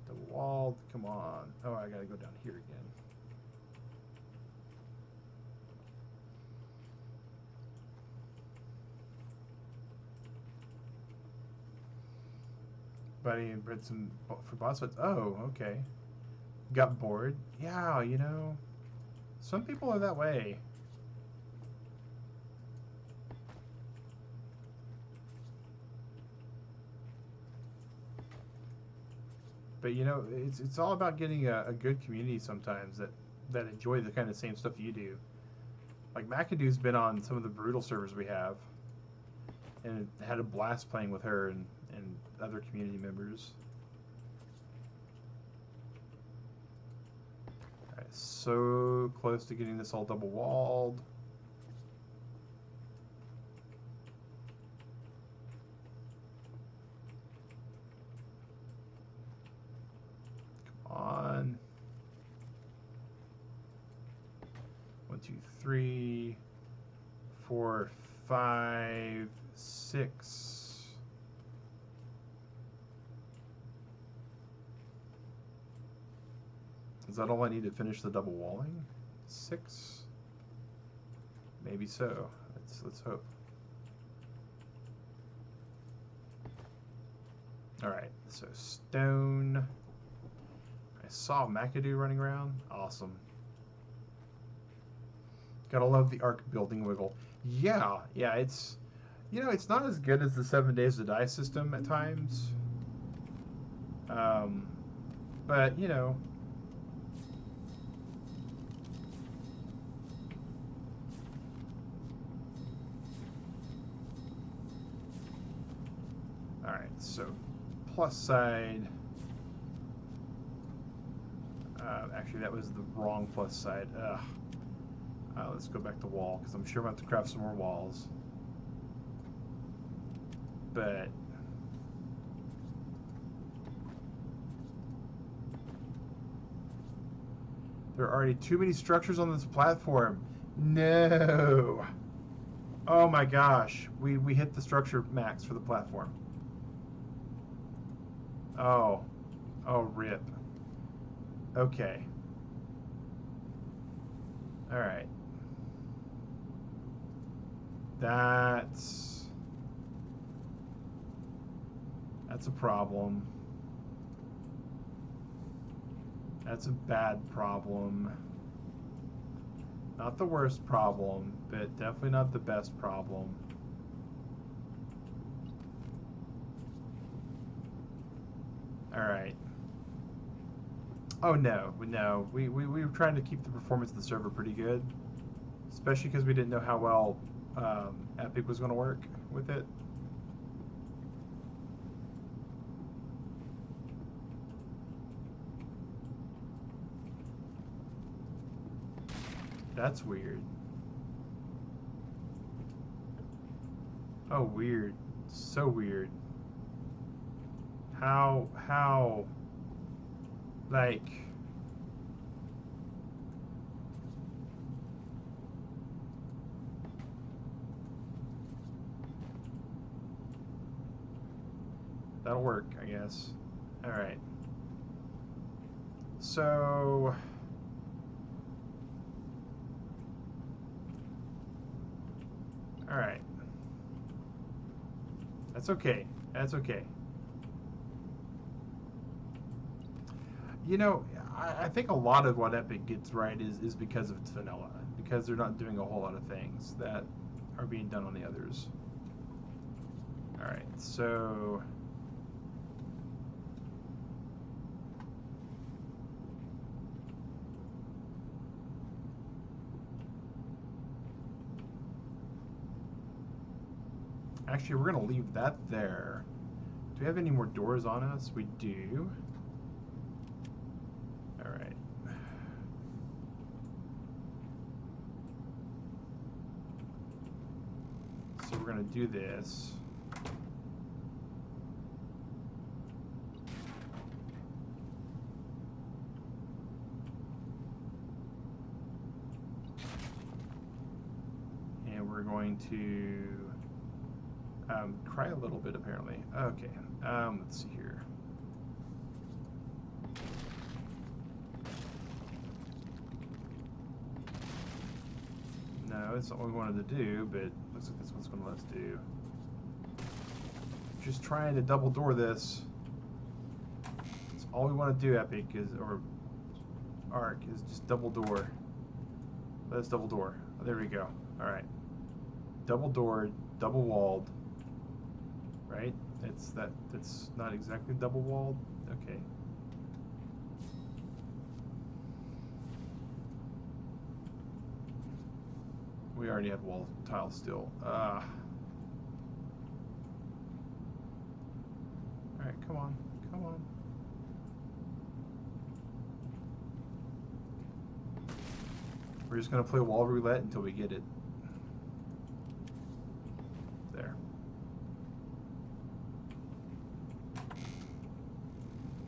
Double walled. Come on. Oh, I gotta go down here again. Buddy and bred some for boss fights. Oh, okay. Got bored. Yeah, you know, some people are that way. But you know, it's all about getting a good community sometimes that enjoy the kind of same stuff you do. Like McAdoo's been on some of the brutal servers we have, and had a blast playing with her and other community members. All right, so close to getting this all double walled. On 1, 2, 3, 4, 5, 6. Is that all I need to finish the double walling? 6? Maybe so. Let's hope. All right. So stone. I saw McAdoo running around. Awesome. Gotta love the arc building wiggle. Yeah, it's, you know, it's not as good as the 7 Days to Die system at times. But, you know, all right, so plus side. Actually, that was the wrong plus side. Ugh. Let's go back to wall, because I'm sure I'm going to have to craft some more walls. But there are already too many structures on this platform. No. Oh my gosh. We hit the structure max for the platform. Oh. Oh, rip. Okay. All right. That's a problem. That's a bad problem. Not the worst problem, but definitely not the best problem. All right. Oh no, we were trying to keep the performance of the server pretty good, especially because we didn't know how well Epic was going to work with it. That's weird. Oh, weird. So weird. How, like, that'll work, I guess. All right. So, all right. That's okay. That's okay. You know, I think a lot of what Epic gets right is because of its vanilla, because they're not doing a whole lot of things that are being done on the others. All right, so Actually, we're gonna leave that there. Do we have any more doors on us? We do. All right. So we're gonna do this. And we're going to cry a little bit, apparently. Okay. Let's see here. No, it's not what we wanted to do, but looks like that's what's going to let us do. Just trying to double door this. That's all we want to do, Epic, or Arc, is just double door. Let's double door. Oh, there we go. All right. Double doored, double walled. Right? That's not exactly double walled. Okay. We already have wall tiles still. Alright, come on. Come on. We're just going to play wall roulette until we get it. There.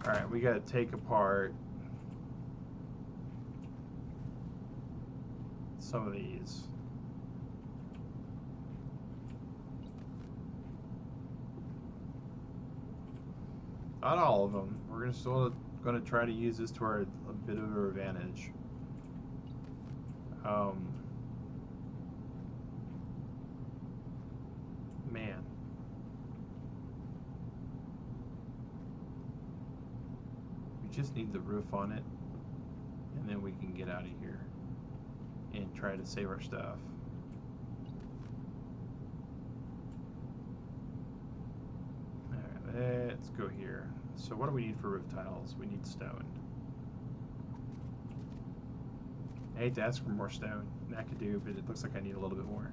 Alright, we got to take apart some of these. Not all of them. We're still going to try to use this to a bit of our advantage. Man. We just need the roof on it, and then we can get out of here and try to save our stuff. Alright, let's go here. So what do we need for roof tiles? We need stone. I hate to ask for more stone. I could do, but it looks like I need a little bit more.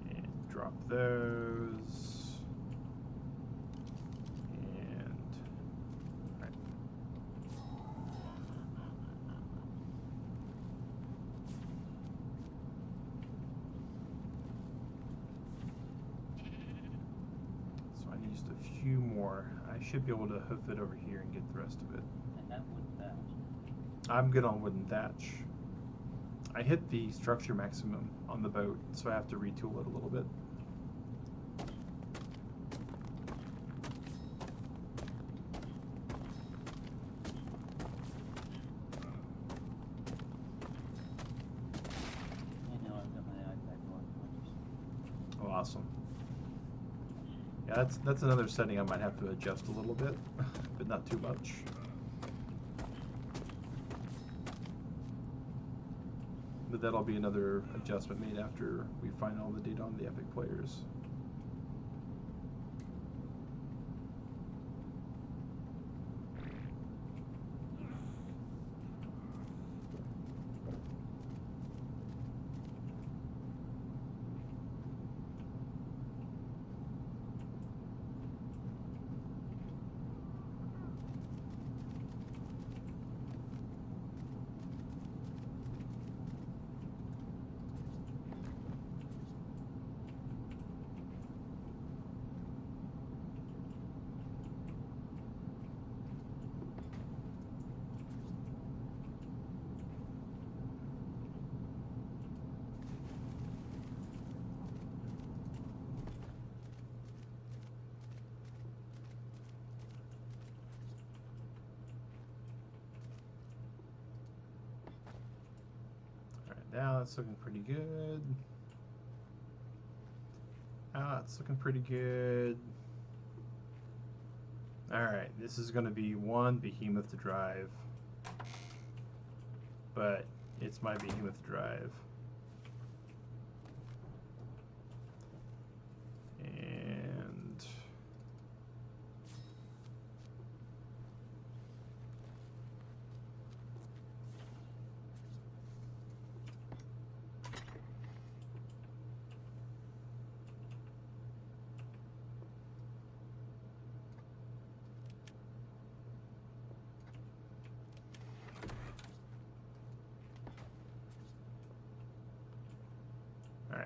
And drop those. And right. So I need just a few more. I should be able to hoof it over here and get the rest of it. And that wooden thatch. I'm good on wooden thatch. I hit the structure maximum on the boat, so I have to retool it a little bit. I know I've got my iPad going. Oh, awesome. Yeah, that's another setting I might have to adjust a little bit, but not too much. But that'll be another adjustment made after we find all the data on the Epic players. Now that's looking pretty good. It's looking pretty good. Alright, this is going to be one behemoth to drive. But it's my behemoth drive. And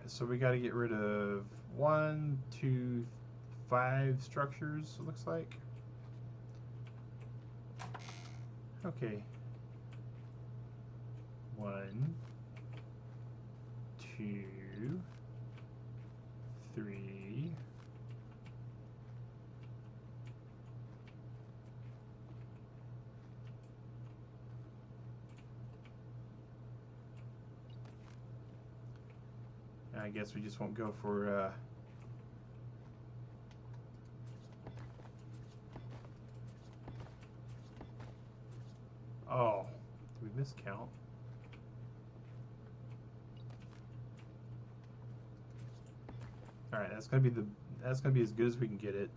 Alright, so we got to get rid of 1, 2, 5 structures, it looks like. Okay. 1, 2, 3. I guess we just won't go for oh, did we miscount? All right, that's gonna be as good as we can get it.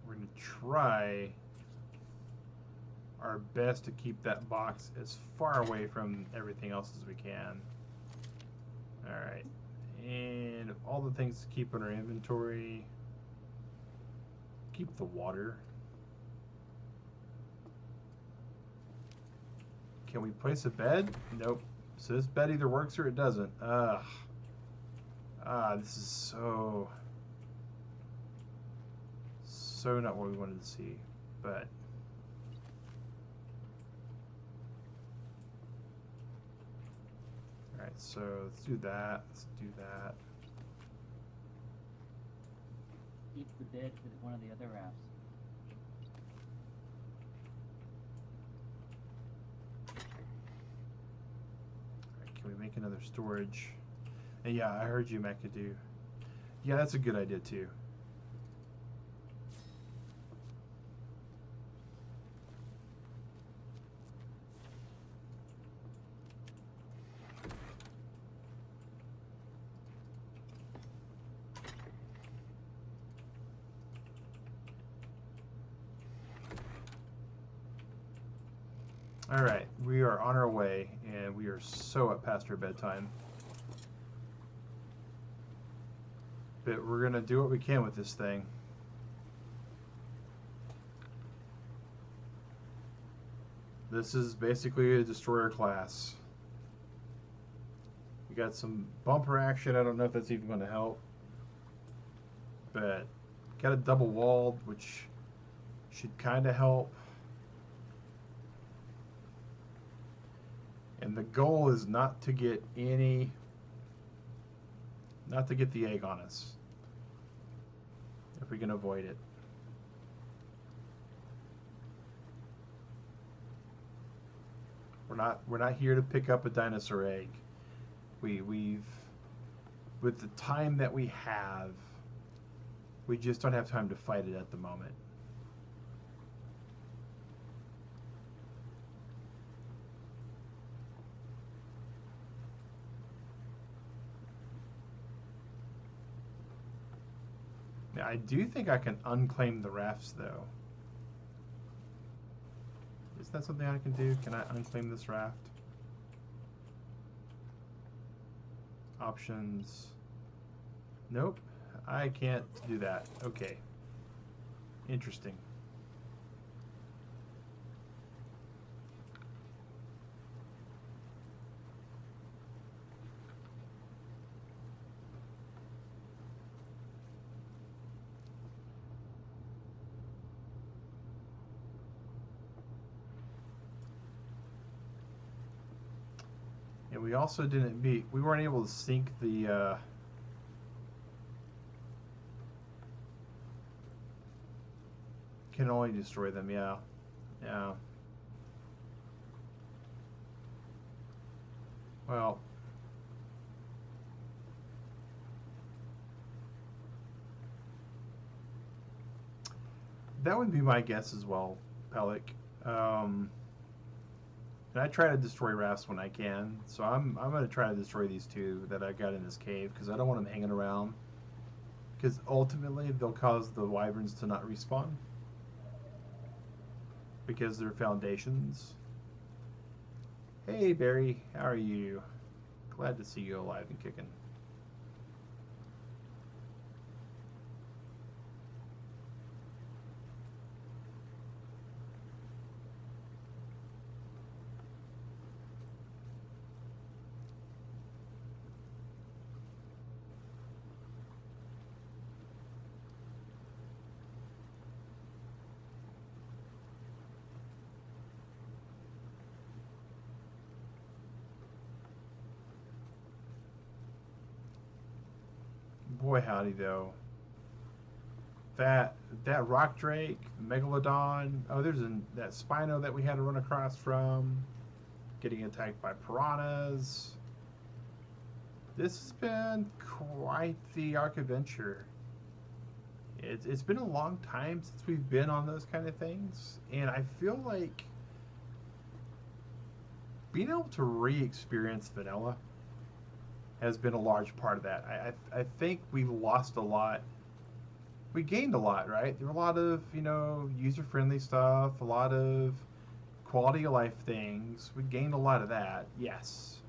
We're gonna try our best to keep that box as far away from everything else as we can. All right. And all the things to keep in our inventory, keep the water. Can we place a bed? Nope. So this bed either works or it doesn't. Ugh. This is so not what we wanted to see, but all right, so let's do that. Let's do that. Keep the bed for one of the other rafts. All right, can we make another storage? And yeah, I heard you, McAdoo. Yeah, that's a good idea too. All right, we are on our way, and we are so up past our bedtime. But we're gonna do what we can with this thing. This is basically a destroyer class. We got some bumper action. I don't know if that's even going to help, but got a double walled, which should kind of help. And the goal is not to get the egg on us, if we can avoid it. We're not here to pick up a dinosaur egg. We've with the time that we have, we just don't have time to fight it at the moment. Now, I do think I can unclaim the rafts, though. Is that something I can do? Can I unclaim this raft? Options. Nope, I can't do that. Okay. Interesting. And we also we weren't able to sync the can only destroy them, yeah. Yeah. Well, that would be my guess as well, Pellic. And I try to destroy rafts when I can, so I'm going to try to destroy these two that I got in this cave, because I don't want them hanging around, because ultimately they'll cause the wyverns to not respawn because they're foundations. Hey Barry, how are you? Glad to see you alive and kicking. Boy howdy though. That rock drake, megalodon. Oh, there's that Spino that we had to run across from. Getting attacked by piranhas. This has been quite the arc adventure. It's been a long time since we've been on those kind of things, and I feel like being able to re-experience vanilla has been a large part of that. I think we lost a lot. We gained a lot, right? There were a lot of, user-friendly stuff, a lot of quality of life things. We gained a lot of that, yes.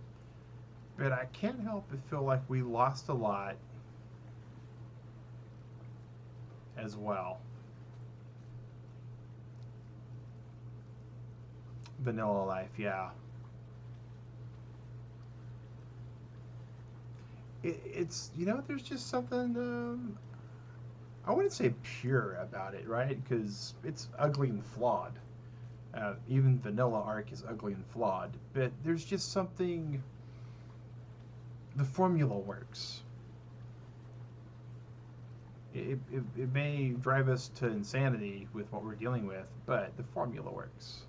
But I can't help but feel like we lost a lot as well. Vanilla life, yeah. It's, there's just something, I wouldn't say pure about it, right? Because it's ugly and flawed. Even vanilla arc is ugly and flawed. But there's just something, the formula works. It may drive us to insanity with what we're dealing with, but the formula works.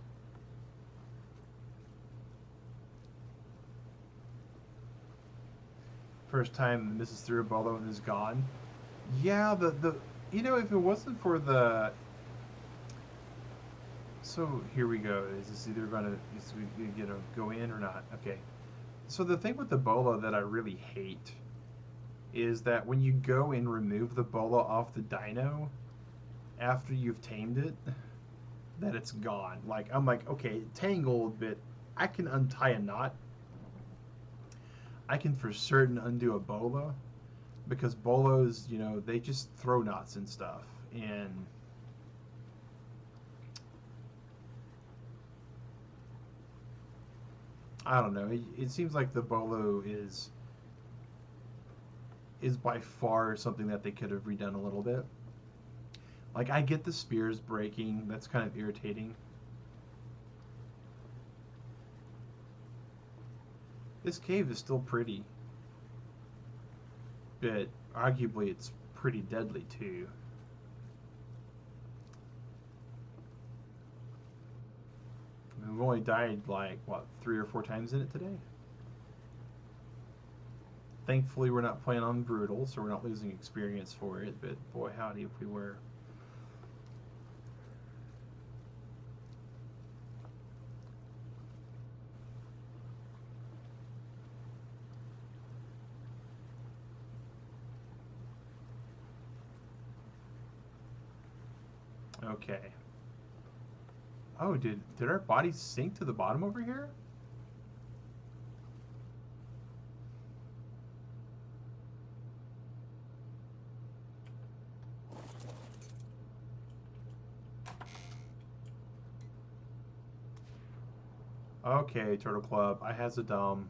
First time Mrs. Throuh is gone. Yeah, if it wasn't for the... So here we go. Is this either gonna go in or not? Okay. So the thing with the bolo that I really hate is that when you go and remove the bolo off the dino after you've tamed it, that it's gone. I'm like, okay, tangled, but I can untie a knot. I can for certain undo a bolo, because bolos, they just throw knots and stuff, and I don't know. It seems like the bolo is by far something that they could have redone a little bit. Like, I get the spears breaking. That's kind of irritating. This cave is still pretty, but arguably it's pretty deadly too. I mean, we've only died like, what, 3 or 4 times in it today? Thankfully we're not playing on brutal, so we're not losing experience for it, but boy howdy if we were. Okay. Oh, did our bodies sink to the bottom over here? Okay, Turtle Club, I has a dumb.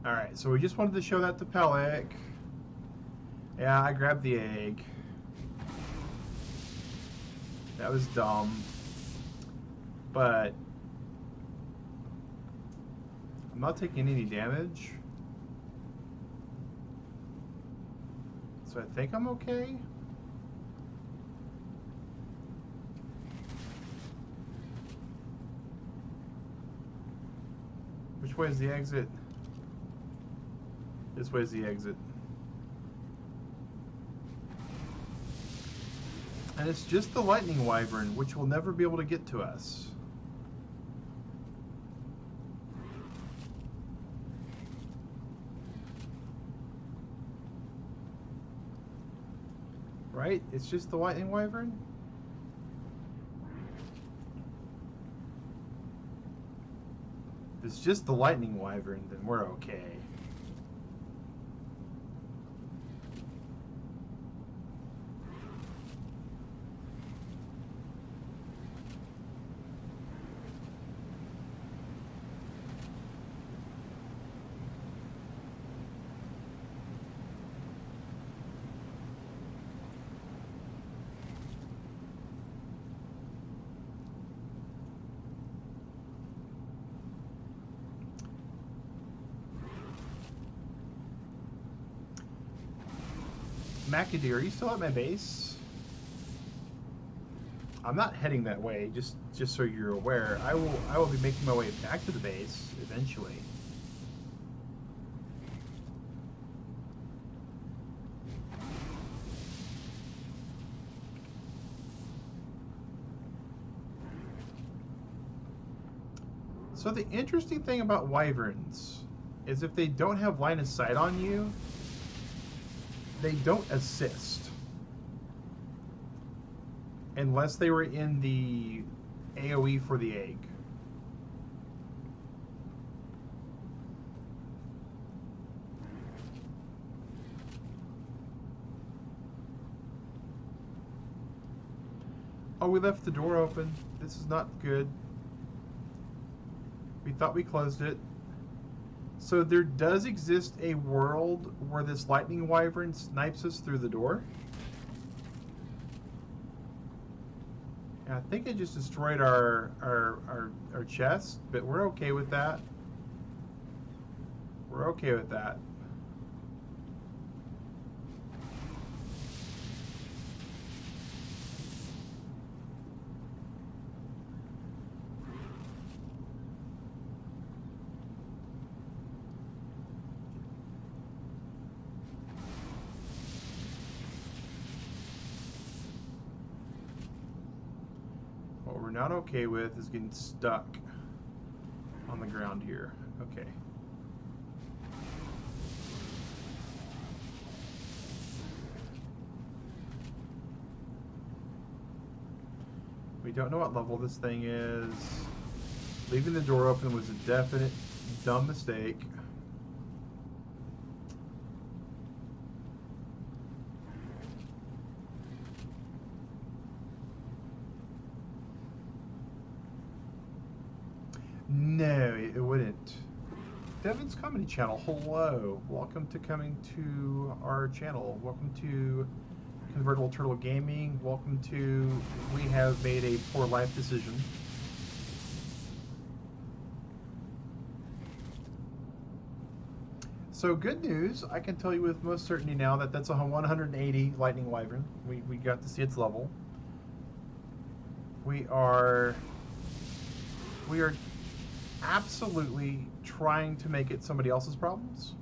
Alright, so we just wanted to show that to Pellic. Yeah, I grabbed the egg. That was dumb. But I'm not taking any damage. So I think I'm okay. Which way is the exit? This way is the exit. And it's just the lightning wyvern, which will never be able to get to us. Right? It's just the lightning wyvern? If it's just the lightning wyvern, then we're okay. McAdoo, are you still at my base? I'm not heading that way, just so you're aware. I will be making my way back to the base eventually. So the interesting thing about wyverns is if they don't have line of sight on you, they don't assist. Unless they were in the AoE for the egg. Oh, we left the door open. This is not good. We thought we closed it. So there does exist a world where this lightning wyvern snipes us through the door. I think it just destroyed our chest, but we're okay with that. We're okay with that. What we're not okay with is getting stuck on the ground here. Okay. We don't know what level this thing is. Leaving the door open was a definite dumb mistake. No, it wouldn't. Devin's Comedy Channel, hello. Welcome to coming to our channel. Welcome to Convertible Turtle Gaming. Welcome to We Have Made a Poor Life Decision. So good news, I can tell you with most certainty now that that's a 180 Lightning Wyvern. We got to see its level. We are absolutely trying to make it somebody else's problems.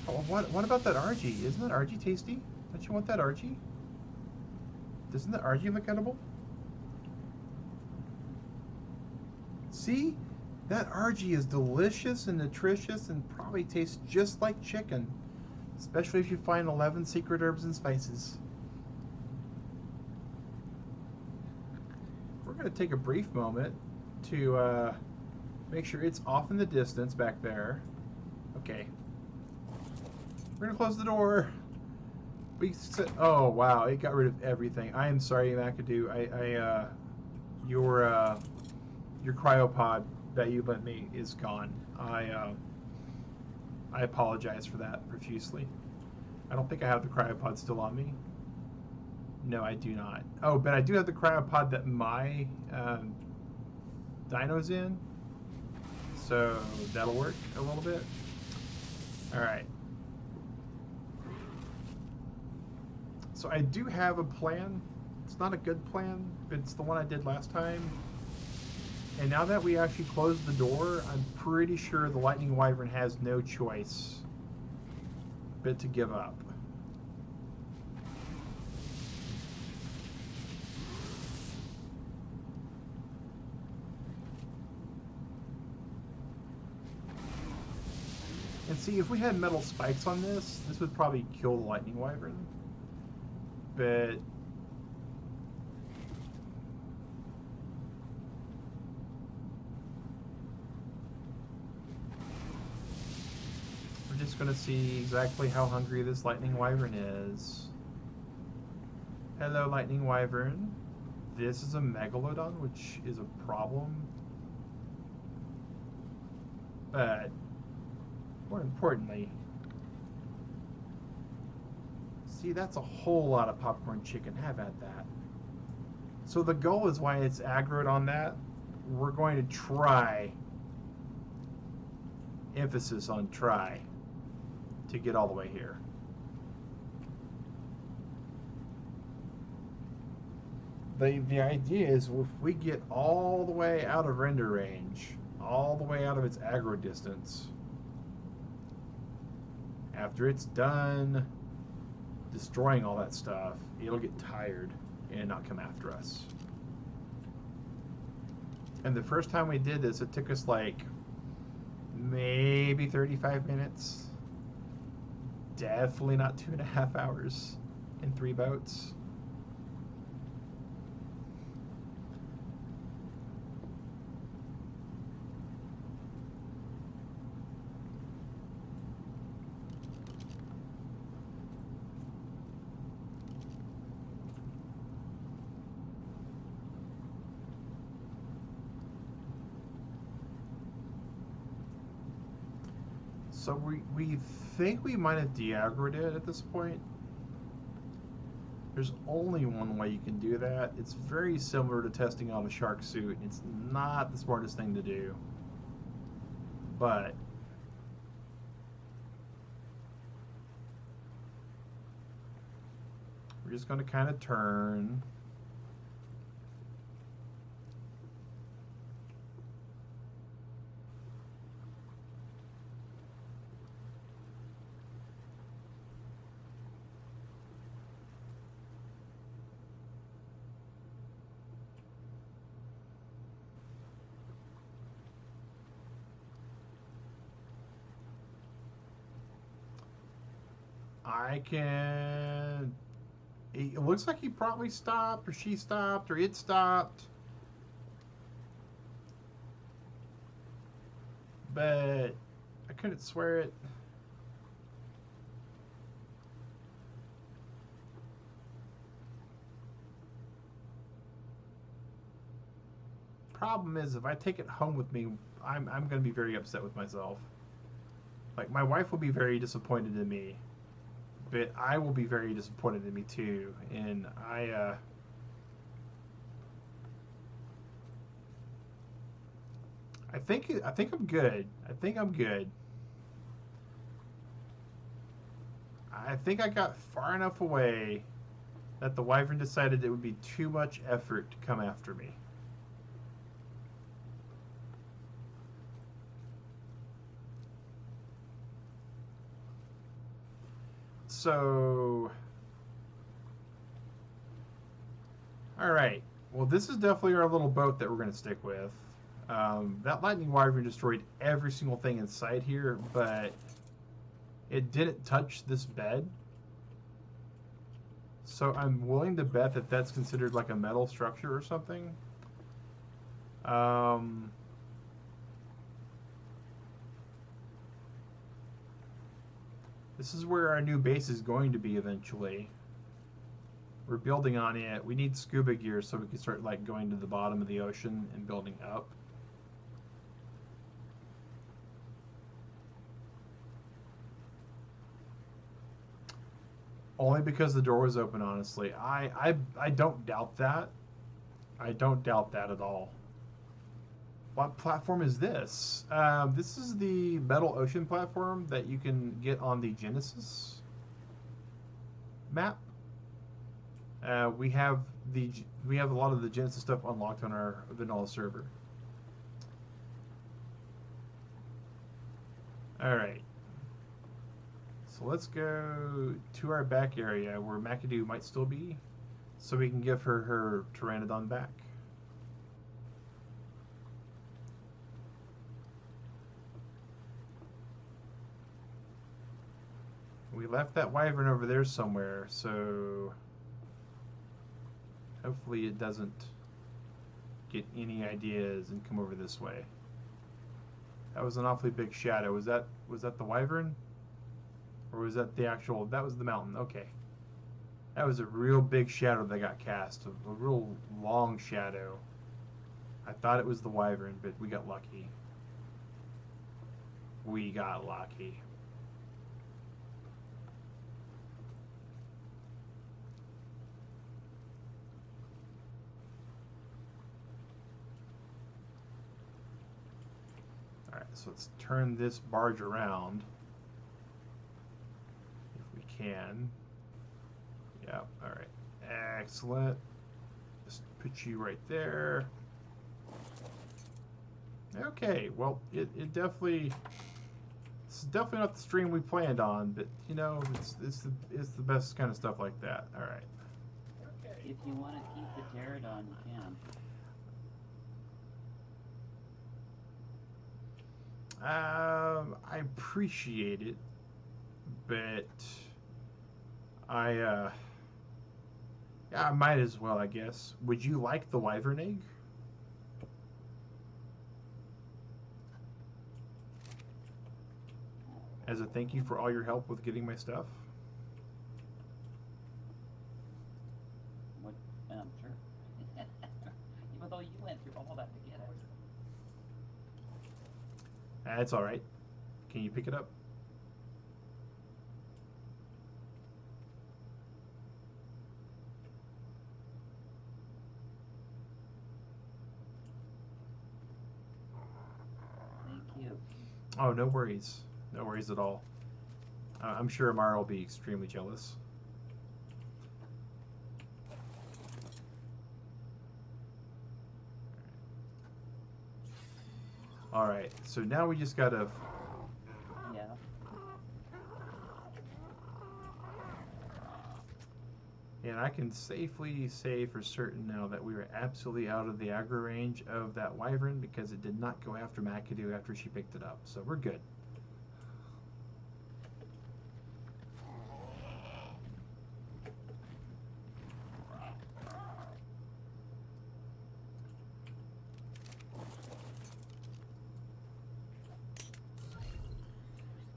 Oh, what about that RG? Isn't that RG tasty? Don't you want that RG? Doesn't that RG look edible? See? That RG is delicious and nutritious and probably tastes just like chicken. Especially if you find 11 secret herbs and spices. We're going to take a brief moment to make sure it's off in the distance back there. Okay. We're going to close the door. Oh, wow. It got rid of everything. I am sorry, McAdoo. Your cryopod that you lent me is gone. I apologize for that profusely. I don't think I have the cryopod still on me. No, I do not. Oh, but I do have the cryopod that my dyno's in. So that'll work a little bit. Alright. So I do have a plan. It's not a good plan, but it's the one I did last time. And now that we actually closed the door, I'm pretty sure the Lightning Wyvern has no choice but to give up. And see, if we had metal spikes on this would probably kill the Lightning Wyvern. But we're just going to see exactly how hungry this Lightning Wyvern is. Hello, Lightning Wyvern. This is a Megalodon, which is a problem. But more importantly, see, that's a whole lot of popcorn chicken. Have at that. So the goal is why it's aggroed on that. We're going to try, emphasis on try, to get all the way here. The idea is if we get all the way out of render range, all the way out of its aggro distance, after it's done destroying all that stuff, it'll get tired and not come after us. And the first time we did this, it took us like maybe 35 minutes. Definitely not 2.5 hours in 3 boats. So we think we might have de-aggroed it at this point. There's only one way you can do that. It's very similar to testing out a shark suit. It's not the smartest thing to do. But we're just going to kind of turn. I can... It looks like he probably stopped, or she stopped, or it stopped. But I couldn't swear it. Problem is, if I take it home with me, I'm going to be very upset with myself. Like, my wife will be very disappointed in me. But I will be very disappointed in me too, and I think I'm good. I think I'm good. I think I got far enough away that the wyvern decided it would be too much effort to come after me. So, all right. Well, this is definitely our little boat that we're going to stick with. That lightning wyvern destroyed every single thing in sight here, but it didn't touch this bed. So I'm willing to bet that that's considered like a metal structure or something. This is where our new base is going to be eventually. We're building on it. We need scuba gear so we can start like going to the bottom of the ocean and building up. Only because the door was open, honestly. I don't doubt that. I don't doubt that at all. What platform is this? This is the Metal Ocean platform that you can get on the Genesis map. We have a lot of the Genesis stuff unlocked on our vanilla server. All right. So let's go to our back area where McAdoo might still be, so we can give her Pteranodon back. We left that wyvern over there somewhere, so hopefully it doesn't get any ideas and come over this way. That was an awfully big shadow. Was that the wyvern? Or was that the actual... That was the mountain. Okay. That was a real big shadow that got cast. A real long shadow. I thought it was the wyvern, but we got lucky. We got lucky. Alright, so let's turn this barge around. can. Yeah, alright. Excellent. Just put you right there. Okay, well, it's definitely not the stream we planned on, but you know, it's the best kind of stuff like that. All right. If you want to keep the pterodon, you can. I appreciate it, but yeah, I might as well, I guess. Would you like the wyvern egg? As a thank you for all your help with getting my stuff? What? Sure. Even though you went through all that to get it. That's all right. Can you pick it up? Thank you. Oh, no worries. No worries at all. I'm sure Amara will be extremely jealous. Alright, so now we just gotta... Yeah. And I can safely say for certain now that we were absolutely out of the aggro range of that wyvern because it did not go after McAdoo after she picked it up. So we're good.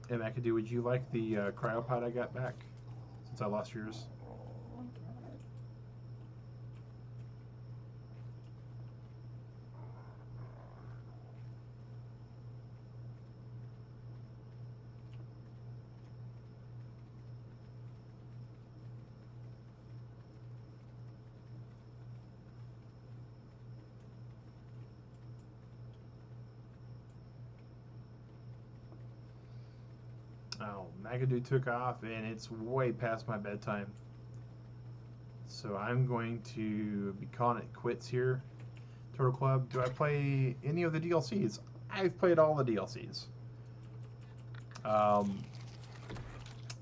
And McAdoo, would you like the cryopod I got back since I lost yours? Oh, McAdoo took off, and it's way past my bedtime. So I'm going to be calling it quits here. Turtle Club. Do I play any of the DLCs? I've played all the DLCs.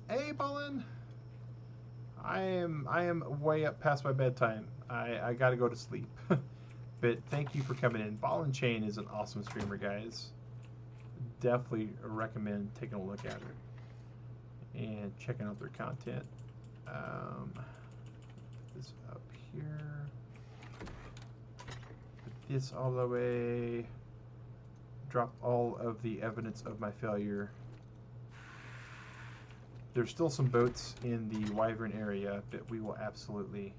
Hey, Ballin. I am way up past my bedtime. I got to go to sleep. But thank you for coming in. Ball and Chain is an awesome streamer, guys. Definitely recommend taking a look at her and checking out their content. Put this up here. Put this all the way. Drop all of the evidence of my failure. There's still some boats in the Wyvern area, but we will absolutely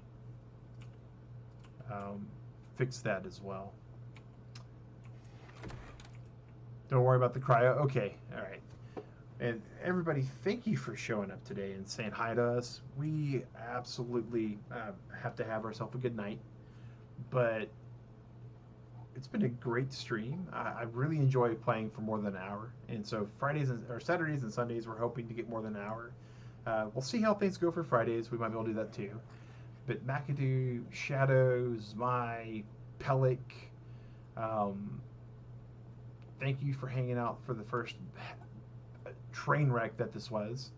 fix that as well. Don't worry about the cryo. Okay, all right. And everybody, thank you for showing up today and saying hi to us. We absolutely have to have ourselves a good night, but it's been a great stream. I really enjoy playing for more than an hour, and so Saturdays and Sundays we're hoping to get more than an hour. We'll see how things go for Fridays. We might be able to do that too. But McAdoo, Shadow, Zmei, Pellic, thank you for hanging out for the first train wreck that this was.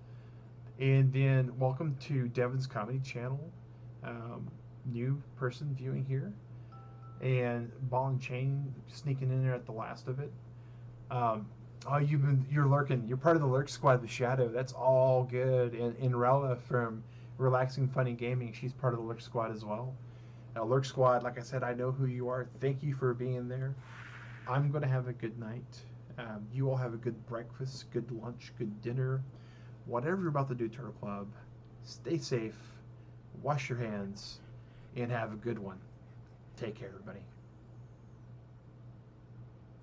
And then welcome to Devin's Comedy Channel, new person viewing here, and Ball and Chain sneaking in there at the last of it. Oh, you're lurking. You're part of the lurk squad, the Shadow. That's all good. And Rella from Relaxing Funny Gaming, she's part of the lurk squad as well. Lurk squad, like I said, I know who you are. Thank you for being there. I'm going to have a good night. You all have a good breakfast, good lunch, good dinner. Whatever you're about to do, Turtle Club, stay safe, wash your hands, and have a good one. Take care, everybody.